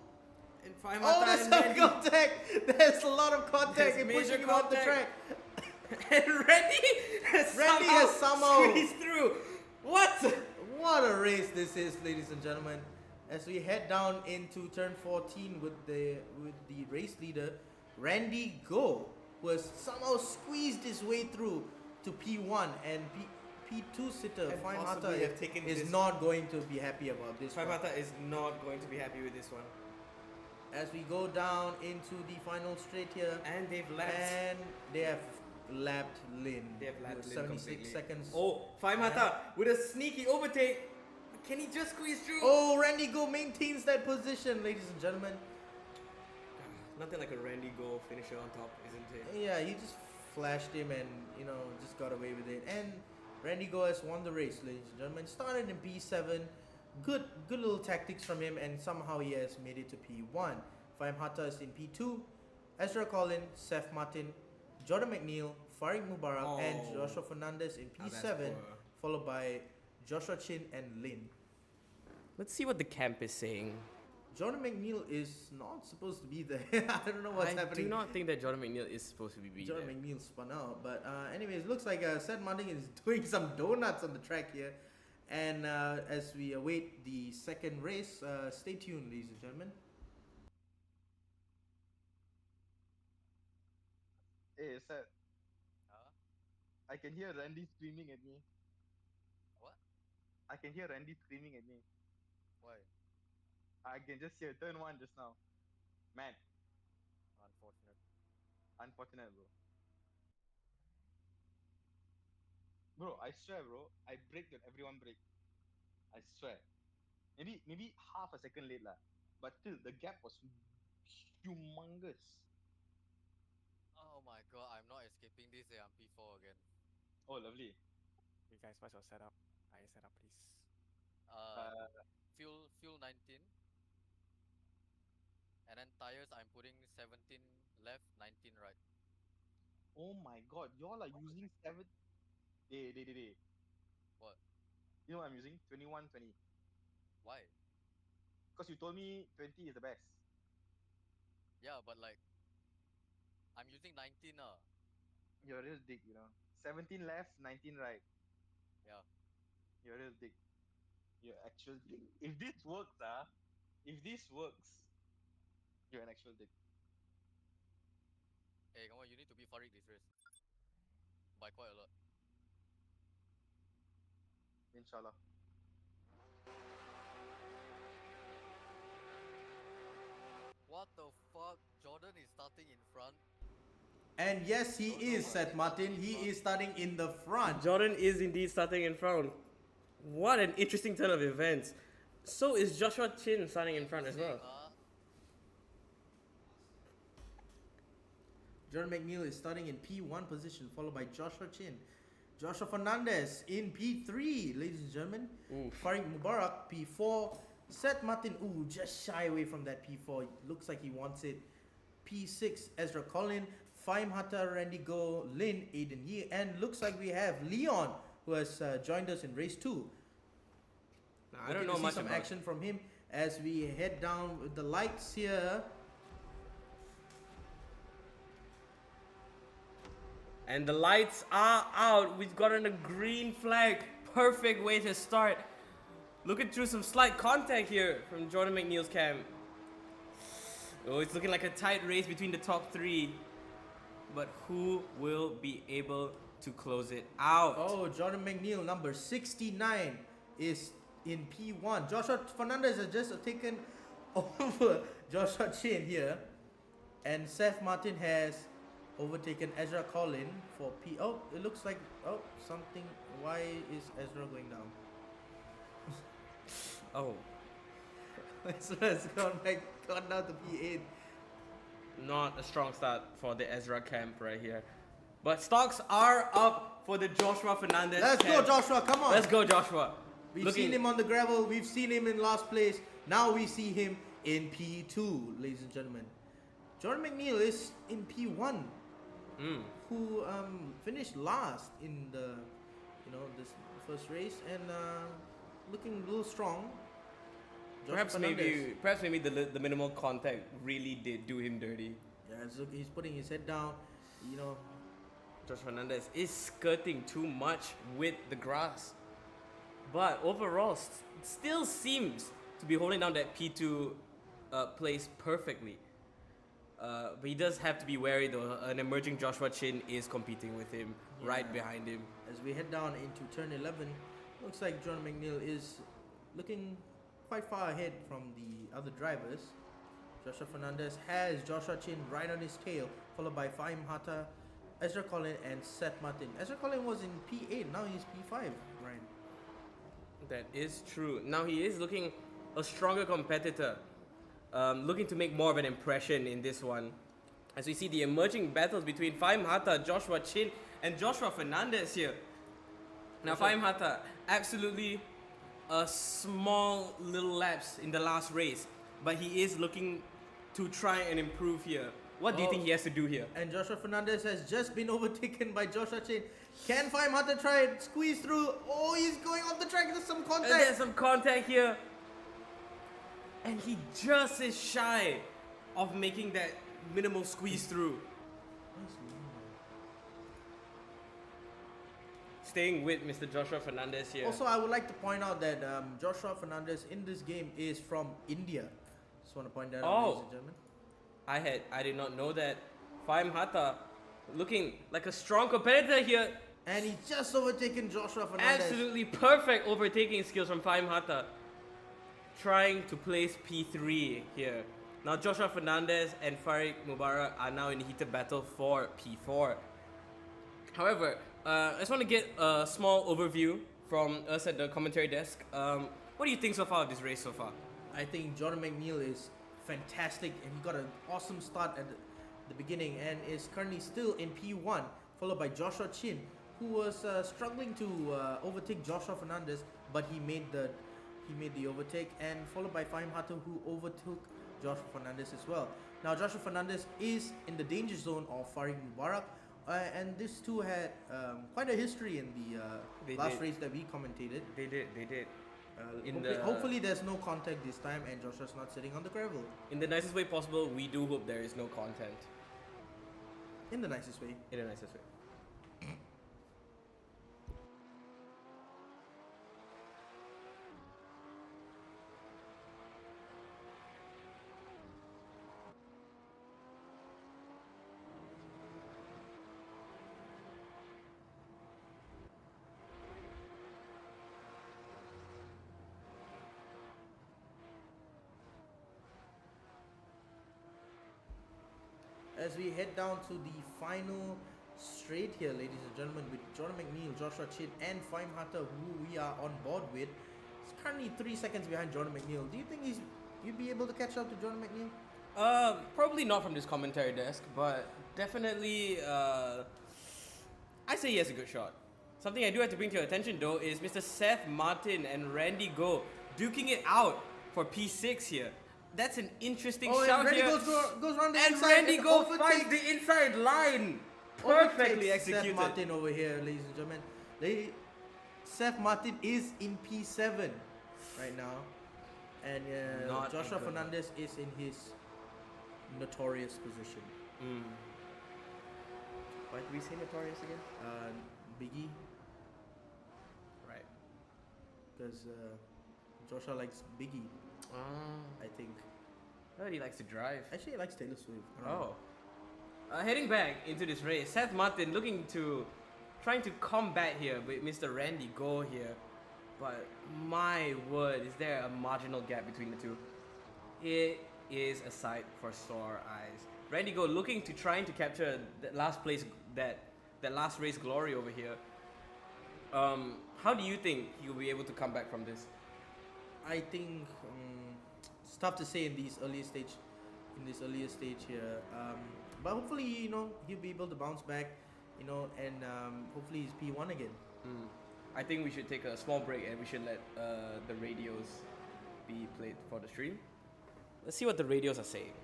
And Fahim Oh, Hatta there's and some Randy. contact. There's a lot of contact There's in major pushing him off the contact. track. And Randy has somehow squeezed through. What? What a race this is, ladies and gentlemen. As we head down into turn 14 with the race leader, Randy Go, who has somehow squeezed his way through to P1 and P2 sitter And Fahim possibly Hatta have taken is this- not going to be happy about this Fahim one. Hatta is not going to be happy with this one. As we go down into the final straight here, And they've lapped. and they have lapped Lin. They have lapped with Lin 76 completely. seconds. Oh, Fahim Hatta with a sneaky overtake. Can he just squeeze through? Oh, Randy Go maintains that position, ladies and gentlemen. Nothing like a Randy Go finisher on top, isn't it? Yeah, he just flashed him and just got away with it. And Randy Go has won the race, ladies and gentlemen. Started in P7. Good little tactics from him, and somehow he has made it to P1. Fahim Hatta is in P2. Ezra Collins, Seth Martin, Jordan McNeil, Farid Mubarak, and Oh. Joshua Fernandez in Oh, that's P7, poor. followed by Joshua Chin and Lin. Let's see what the camp is saying. Jordan McNeil is not supposed to be there. I don't know what's I happening. do not think that Jordan McNeil is supposed to be Jordan there. McNeil spun out, but anyways, looks like Seth Martin is doing some donuts on the track here. And as we await the second race, stay tuned, ladies and gentlemen. Hey, Seth, Huh? I can hear Randy screaming at me. What? I can hear Randy screaming at me. Why? I can just hear turn one just now. Man, Unfortunate. unfortunate, bro. Bro, I swear, bro. I break when everyone break. I swear. Maybe half a second late lah. But still, the gap was humongous. Oh my god, I'm not escaping this. I'm P4 again. Oh, lovely. You guys, what's your setup? Setup, please. Uh, fuel 19, and then tires I'm putting 17 left, 19 right. Oh my god, y'all are using 7. Day. What? You know what I'm using? 21, 20. Why? Because you told me 20 is the best. Yeah, but like I'm using 19 You're a real dick, you know. 17 left, 19 right. Yeah. You're a real dick. You're actual dick. If this works, if this works, you're an actual dick. Hey, come on, you need to be Farid this race by quite a lot. Inshallah. What the fuck? Jordan is starting in front. And yes, he Don't is, know Seth why Martin. he's He starting is starting in the front. Jordan is indeed starting in front. What an interesting turn of events. So is Joshua Chin starting in front as well. Jordan McNeil is starting in P1 position, followed by Joshua Chin. Joshua Fernandez in P3, ladies and gentlemen. Oof. Farid Mubarak, P4. Seth Martin, just shy away from that P4. Looks like he wants it. P6, Ezra Collin. Faim Hatta, Randy Go, Lin, Aiden Yee. And looks like we have Leon, who has joined us in race 2. Now, I don't know see much some about action from him as we head down with the lights here. And the lights are out. We've gotten a green flag. Perfect way to start. Looking through some slight contact here from Jordan McNeil's camp. Oh, it's looking like a tight race between the top 3. But who will be able to close it out? Oh, Jordan McNeil, number 69, is in P1. Joshua Fernandez has just taken over Joshua Chin here. And Seth Martin has overtaken Ezra Collin for P. Oh, it looks like, something. Why is Ezra going down? Oh, Ezra's gone down to P8. not a strong start for the Ezra camp right here. But stocks are up for the Joshua Fernandez Let's camp. go, Joshua. Come on. Let's go, Joshua. We've seen him on the gravel. We've seen him in last place. Now we see him in P2, ladies and gentlemen. Jordan McNeil is in P1, who finished last in the, this first race and looking a little strong. Perhaps maybe the minimal contact really did do him dirty. Yeah, so he's putting his head down. Joshua Fernandez is skirting too much with the grass. But overall, still seems to be holding down that P2 place perfectly. But he does have to be wary though. An emerging Joshua Chin is competing with him right behind him. As we head down into turn 11, looks like Jordan McNeil is looking quite far ahead from the other drivers. Joshua Fernandez has Joshua Chin right on his tail, followed by Faim Hatta, Ezra Collin, and Seth Martin. Ezra Collin was in P8, now he's P5, Ryan. That is true. Now he is looking a stronger competitor, looking to make more of an impression in this one. As we see the emerging battles between Faim Hatta, Joshua Chin, and Joshua Fernandez here. Now Faim Hatta, absolutely a small little lapse in the last race, but he is looking to try and improve here. What do you think he has to do here? And Joshua Fernandez has just been overtaken by Joshua Chin. Can Faim Hatta try and squeeze through? Oh, he's going off the track. There's some contact. There's some contact here. And he just is shy of making that minimal squeeze through. Staying with Mr. Joshua Fernandez here. Also, I would like to point out that Joshua Fernandez in this game is from India. Just want to point that out, ladies and gentlemen. I did not know that. Faim Hatta looking like a strong competitor here. And he's just overtaken Joshua Fernandez. Absolutely perfect overtaking skills from Fahim Hatta. Trying to place P3 here. Now Joshua Fernandez and Farid Mubarak are now in heated battle for P4. However, I just want to get a small overview from us at the commentary desk. What do you think so far of this race so far? I think Jordan McNeil is fantastic and he got an awesome start at the beginning and is currently still in P1, followed by Joshua Chin, who was struggling to overtake Joshua Fernandez, but he made the overtake, and followed by Fahim Hatta, who overtook Joshua Fernandez as well. Now Joshua Fernandez is in the danger zone of Farid Mubarak, and these two had quite a history in the last race that we commentated. They did. Hopefully there's no contact this time and Joshua's not sitting on the gravel. In the nicest way possible, we do hope there is no content. In the nicest way. In the nicest way. As we head down to the final straight here, ladies and gentlemen, with Jordan McNeil, Joshua Chin, and Fahim Hatta, who we are on board with. He's currently 3 seconds behind Jordan McNeil. Do you think you'd be able to catch up to Jordan McNeil? Probably not from this commentary desk, but definitely, I say he has a good shot. Something I do have to bring to your attention though is Mr. Seth Martin and Randy Go duking it out for P6 here. That's an interesting shout and Randy here. goes around the And inside Randy and Go overtakes- finds the inside line. Perfectly overtakes executed. Seth Martin over here, ladies and gentlemen. Seth Martin is in P7 right now. And Not Joshua good. Fernandez is in his notorious position. Why did we say notorious again? Biggie, Right. because Joshua likes Biggie, I think. Oh, he likes to drive. Actually, he likes Taylor Swift. I don't know. Heading back into this race, Seth Martin trying to combat here with Mr. Randy Go here. But my word, is there a marginal gap between the two? It is a sight for sore eyes. Randy Go trying to capture that last place, that last race glory over here. How do you think he'll be able to come back from this? I think it's tough to say in this earlier stage here. But hopefully, he'll be able to bounce back, and hopefully he's P1 again. I think we should take a small break and we should let the radios be played for the stream. Let's see what the radios are saying.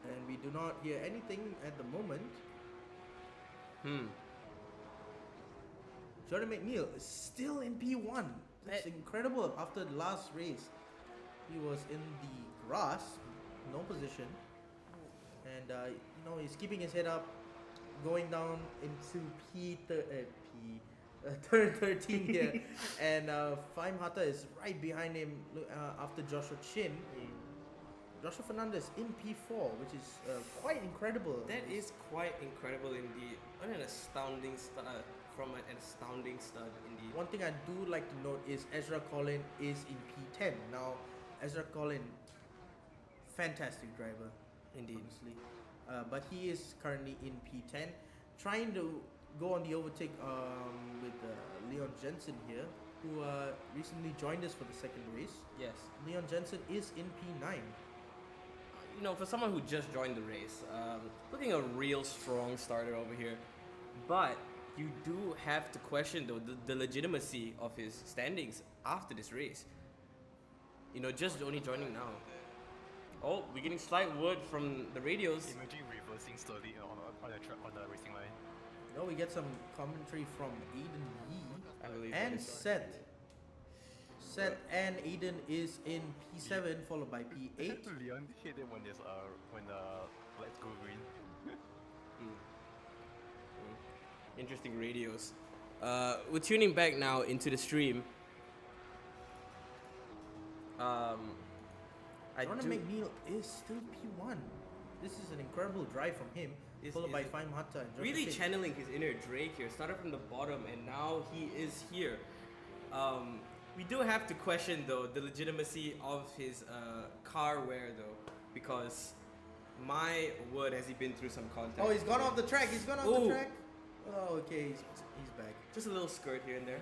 And we do not hear anything at the moment. Jordan McNeil is still in P1. That's incredible. After the last race, he was in the grass, no position, and he's keeping his head up, going down into turn 13 here, and Fahim Hatta is right behind him after Joshua Chin. Joshua Fernandez in P4, which is quite incredible. That is quite incredible indeed. What an astounding start from an astounding start indeed. One thing I do like to note is Ezra Collin is in P10. Now, Ezra Collin, fantastic driver, Indeed. honestly. But he is currently in P10, trying to go on the overtake with Leon Jensen here, who recently joined us for the second race. Yes. Leon Jensen is in P9. For someone who just joined the race, looking a real strong starter over here. But you do have to question though the legitimacy of his standings after this race. Just only joining now. Oh, we're getting slight word from the radios. Imagine reversing slowly on the racing line. We get some commentary from Aiden Yee I believe and that is Seth. Seth and Aiden is in P7, followed by P8. Leon hit it when the lights go green. Interesting radios. We're tuning back now into the stream. Jordan McNeil is still P1. This is an incredible drive from him. followed by Faim Hatta and Joshua really Chin. channeling his inner Drake here. Started from the bottom and now he is here. We do have to question though the legitimacy of his car wear though, because my word, has he been through some contact? Oh, he's gone off the track. He's gone off the Ooh. track. Oh, okay. He's back. Just a little skirt here and there.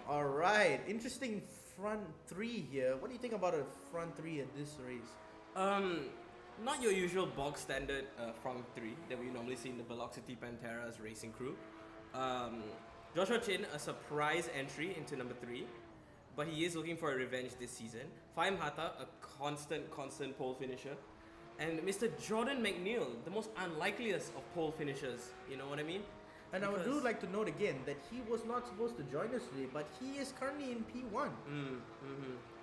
All right. Interesting front three here. What do you think about a front three at this race? Not your usual bog standard front three that we normally see in the Velocity Pantera's racing crew. Joshua Chin, a surprise entry into number 3, but he is looking for a revenge this season. Faim Hatta, a constant pole finisher. And Mr. Jordan McNeil, the most unlikeliest of pole finishers, you know what I mean? And I would Because- like to note again that he was not supposed to join us today, but he is currently in P1.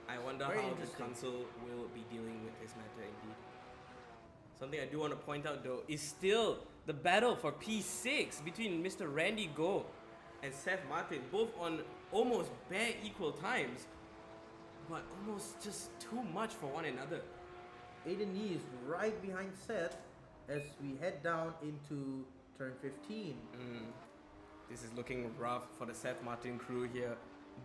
I wonder Very how the interesting. council will be dealing with this matter indeed. Something I do want to point out though is still the battle for P6 between Mr. Randy Go and Seth Martin, both on almost bare equal times, but almost just too much for one another. Aiden Yee is right behind Seth as we head down into turn 15. This is looking rough for the Seth Martin crew here,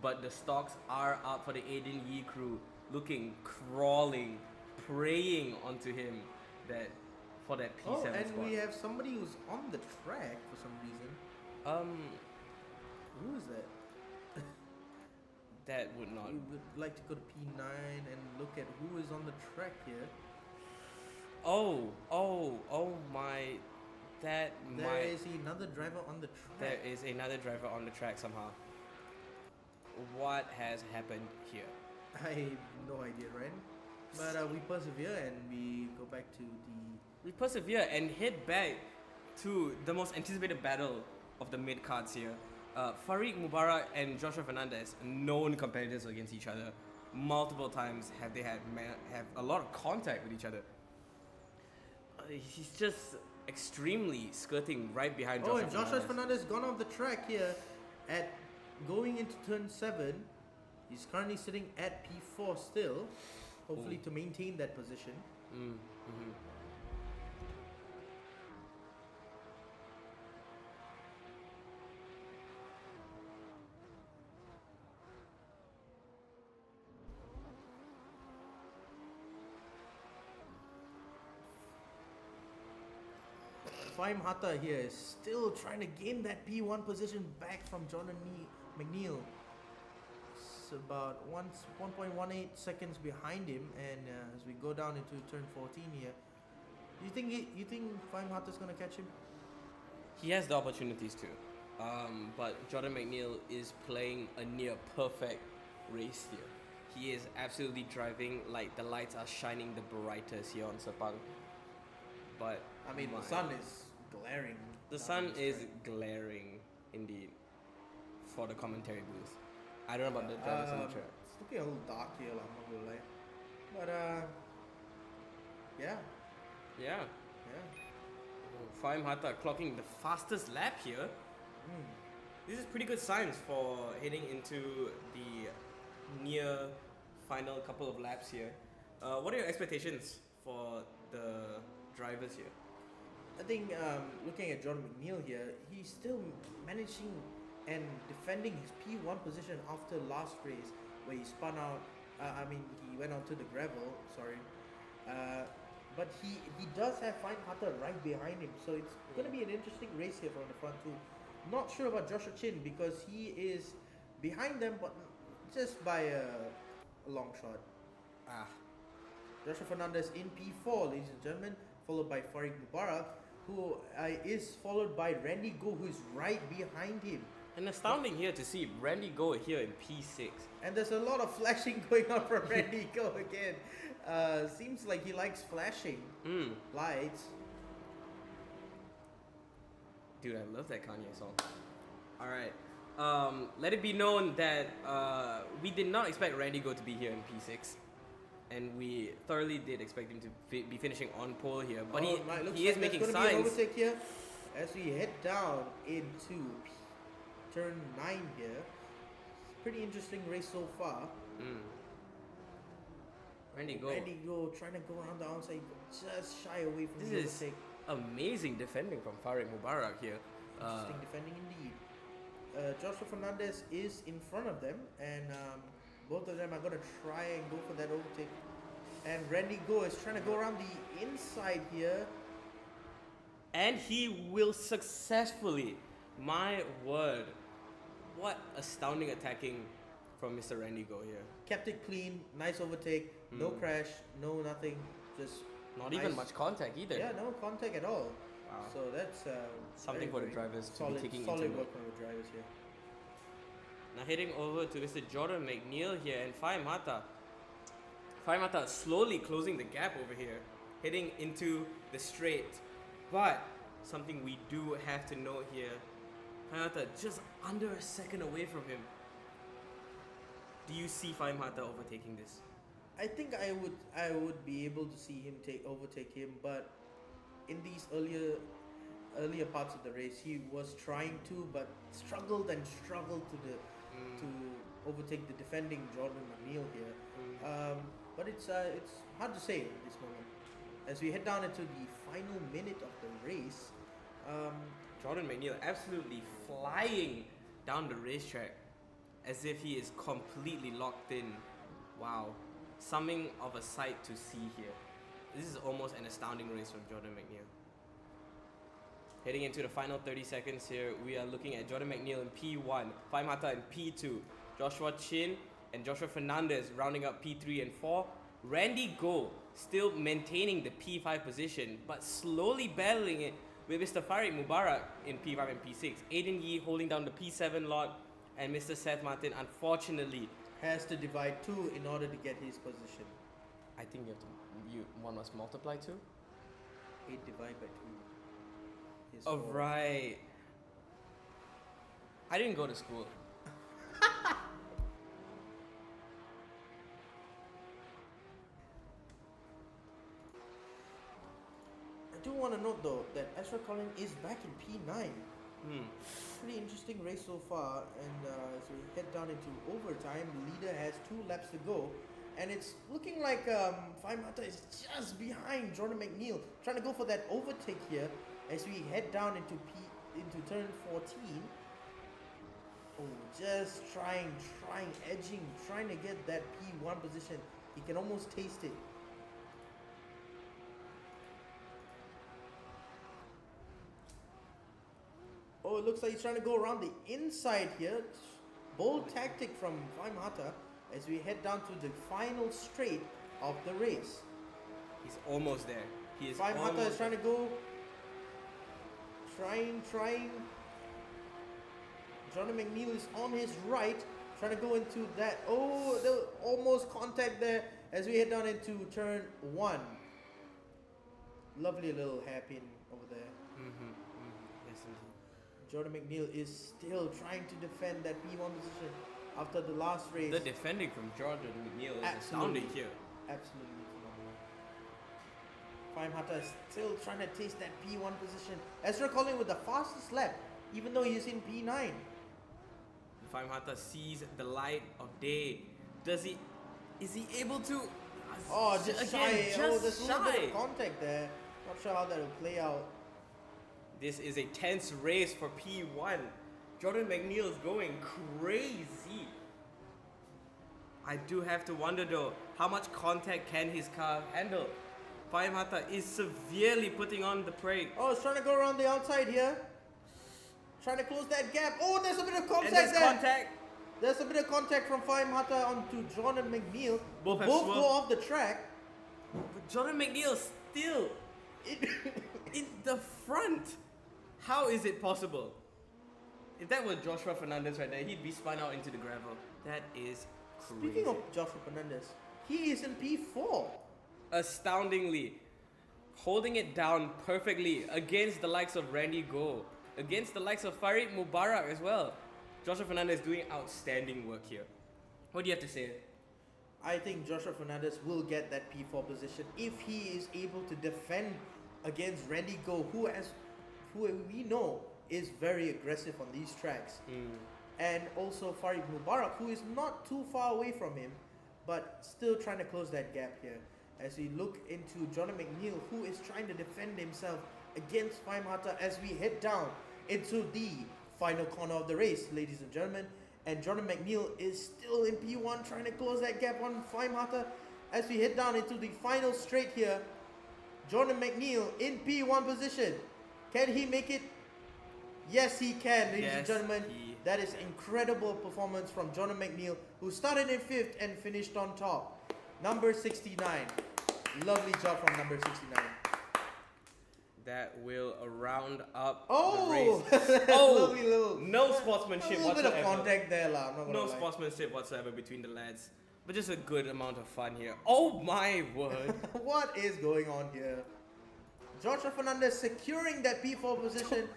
but the stocks are up for the Aiden Yee crew, looking, crawling, praying onto him that for that P7 Oh, and spot. we have somebody who's on the track for some reason. Who is that? That would not. We would like to go to P9 and look at who is on the track here. Oh my, that There might. is another driver on the track. There is another driver on the track somehow. What has happened here? I have no idea, right? But we persevere and we go back to the. We persevere and head back to the most anticipated battle of the mid cards here. Farid Mubarak and Joshua Fernandez, known competitors against each other. Multiple times have they have a lot of contact with each other. He's just extremely skirting right behind Joshua Oh, and Joshua Fernandez. Fernandez gone off the track here at going into turn 7. He's currently sitting at P4 still, hopefully to maintain that position. Faim Hatta here is still trying to gain that P1 position back from Jordan McNeil. It's about 1.18 seconds behind him, and as we go down into turn 14 here, you think Faim Hatta's gonna catch him? He has the opportunities to, but Jordan McNeil is playing a near perfect race here. He is absolutely driving like the lights are shining the brightest here on Sepang. But I mean, my- the sun is glaring. The down sun this is track. glaring indeed for the commentary booth. I don't know about the drivers on the track. It's looking a little dark here, I'm not gonna lie. But yeah. Yeah. Faim Hatta clocking the fastest lap here. This is pretty good signs for heading into the near final couple of laps here. What are your expectations for the drivers here? I think looking at Jordan McNeil here, he's still managing and defending his P1 position after last race where he spun out. He went onto the gravel. Sorry, but he does have Faim Hatta right behind him, so it's going to be an interesting race here from the front too. Not sure about Joshua Chin because he is behind them, but just by a long shot. Joshua Fernandez in P4, ladies and gentlemen, followed by Farid Mubarak, who is followed by Randy Go, who is right behind him. And astounding here to see Randy Go here in P6. And there's a lot of flashing going on from Randy Go again. Seems like he likes flashing lights. Dude, I love that Kanye song. Alright. Let it be known that we did not expect Randy Go to be here in P6. And we thoroughly did expect him to be finishing on pole here. But he Looks is like making there's gonna be an signs. overtake here as we head down into turn 9 here. Pretty interesting race so far. Randy Go. Randy Go trying to go around the outside, just shy away from This the is overtake. amazing defending from Farid Mubarak here. Interesting defending indeed. Joshua Fernandez is in front of them, and both of them are going to try and go for that overtake. And Randy Go is trying to go around the inside here. And he will successfully. My word. What astounding attacking from Mr. Randy Go here. Kept it clean, nice overtake, no crash, no nothing, just Not nice. even much contact either. Yeah, no contact at all. Wow. So that's Something for the drivers to be taking solid into work note. from the drivers here. Now heading over to Mr. Jordan McNeil here and Fai Mata. Fai Mata slowly closing the gap over here, heading into the straight. But something we do have to note here, Fai Mata just under a second away from him. Do you see Fai Mata overtaking this? I think I would be able to see him overtake him, but in these earlier parts of the race, he was trying to, but struggled to overtake the defending Jordan McNeil here. But it's hard to say at this moment. As we head down into the final minute of the race, Jordan McNeil absolutely flying down the racetrack as if he is completely locked in. Wow. Something of a sight to see here. This is almost an astounding race from Jordan McNeil. Heading into the final 30 seconds here, we are looking at Jordan McNeil in P1, Fai Mata in P2, Joshua Chin and Joshua Fernandez rounding up P3 and 4. Randy Go still maintaining the P5 position, but slowly battling it with Mr. Farid Mubarak in P5 and P6. Aiden Yee holding down the P7 lot, and Mr. Seth Martin unfortunately has to divide 2 in order to get his position. I think one must multiply 2. 8 divided by 2. Is Oh 4. right. I didn't go to school. I do want to note though that Ezra Collins is back in P9. Pretty interesting race so far, and as we head down into overtime, the leader has 2 laps to go, and it's looking like Fai Mata is just behind Jordan McNeil, trying to go for that overtake here as we head down into turn 14. Oh, just edging, trying to get that P1 position. He can almost taste it. Oh, it looks like he's trying to go around the inside here. Bold tactic from Fai Mata as we head down to the final straight of the race. He's almost there. He is Fai Mata almost is trying to go. Trying. Jordan McNeil is on his right, trying to go into that. Oh, the almost contact there as we head down into turn 1. Lovely little hairpin over there. Yes, indeed. Jordan McNeil is still trying to defend that P1 position after the last race. The defending from Jordan McNeil is Absolutely. astounding here. Absolutely phenomenal. Fai Mata is still trying to taste that P1 position. Ezra Collins with the fastest lap, even though he's in P9. Fai Mata sees the light of day. Is he able to? Oh, just shy. Just Oh, there's a little bit shy. of contact there. Not sure how that will play out. This is a tense race for P1. Jordan McNeil is going crazy. I do have to wonder though, how much contact can his car handle? Fai Mata is severely putting on the brake. Oh, it's trying to go around the outside here. Trying to close that gap. Oh, there's a bit of contact And there's there. contact. There's a bit of contact from Fai Mata onto Jordan McNeil. Both have go swerved. off the track. But Jordan McNeil is still in the front. How is it possible? If that were Joshua Fernandez right there, he'd be spun out into the gravel. That is crazy. Speaking of Joshua Fernandez, he is in P4. Astoundingly, holding it down perfectly against the likes of Randy Go, against the likes of Farid Mubarak as well. Joshua Fernandez doing outstanding work here. What do you have to say? I think Joshua Fernandez will get that P4 position if he is able to defend against Randy Go, who we know is very aggressive on these tracks. And also Farid Mubarak, who is not too far away from him, but still trying to close that gap here. As we look into Jonah McNeil, who is trying to defend himself against Faim Hatta as we head down into the final corner of the race, ladies and gentlemen. And Jonah McNeil is still in P1 trying to close that gap on Faim Hatta as we head down into the final straight here. Jonah McNeil in P1 position. Can he make it? Yes, he can, ladies and gentlemen. That is incredible performance from Jonah McNeil, who started in 5th and finished on top. Number 69. Lovely job from number 69. That will round up Oh! the race. Oh! Lovely little, No sportsmanship a little bit whatsoever. of contact there, lah. I'm not gonna No lie. sportsmanship whatsoever between the lads. But just a good amount of fun here. Oh my word. What is going on here? Joshua Fernandez securing that P4 position.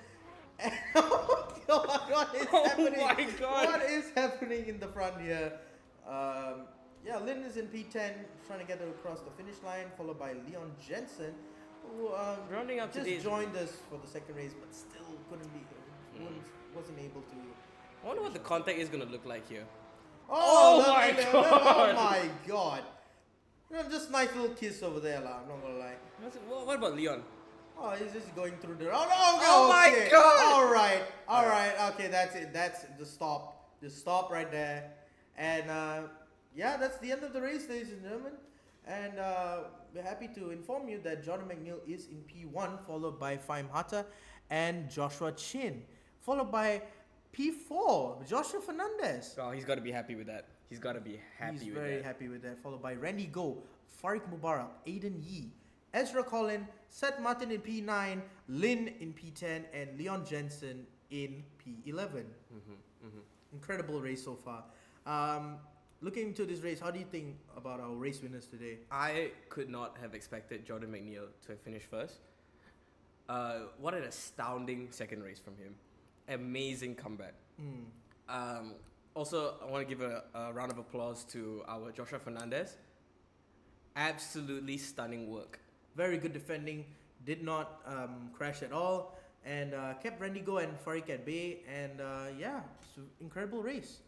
And oh my God, what is happening? my God. What is happening in the front here? Yeah, Lin is in P10, trying to get across the finish line, followed by Leon Jensen, who Rounding up just today's- joined us for the second race, but still wasn't able to. I wonder what the contact is going to look like here. Oh, Oh my lovely, God. Oh my God! Just nice little kiss over there, lah. I'm not gonna lie. What about Leon? Oh, he's just going through the. Oh no! Oh my okay. God. All right. Okay, that's it. That's the stop. The stop right there. And yeah, that's the end of the race, ladies and gentlemen. And we're happy to inform you that Jordan McNeil is in P1, followed by Faim Hatta and Joshua Chin, followed by P4, Joshua Fernandez. Oh, he's got to be happy with that. He's got to be happy He's with very that. happy with that. Followed by Randy Go, Farik Mubarak, Aiden Yee, Ezra Collin, Seth Martin in P9, Lin in P10, and Leon Jensen in P11. Incredible race so far. Looking into this race, how do you think about our race winners today? I could not have expected Jordan McNeil to have finished first. What an astounding second race from him. Amazing comeback. Also, I want to give a round of applause to our Joshua Fernandez. Absolutely stunning work. Very good defending, did not crash at all, and kept Randy Go and Farik at bay, and yeah, it's an incredible race.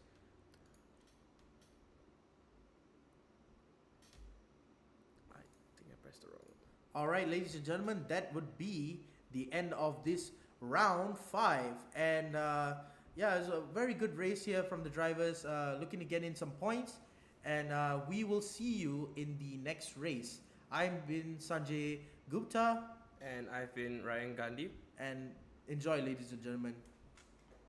I think I pressed the wrong one. All right, ladies and gentlemen, that would be the end of this round 5, and yeah, it's a very good race here from the drivers, looking to get in some points, and we will see you in the next race. I've been Sanjay Gupta, And I've been Ryan Gandhi. and enjoy, ladies and gentlemen.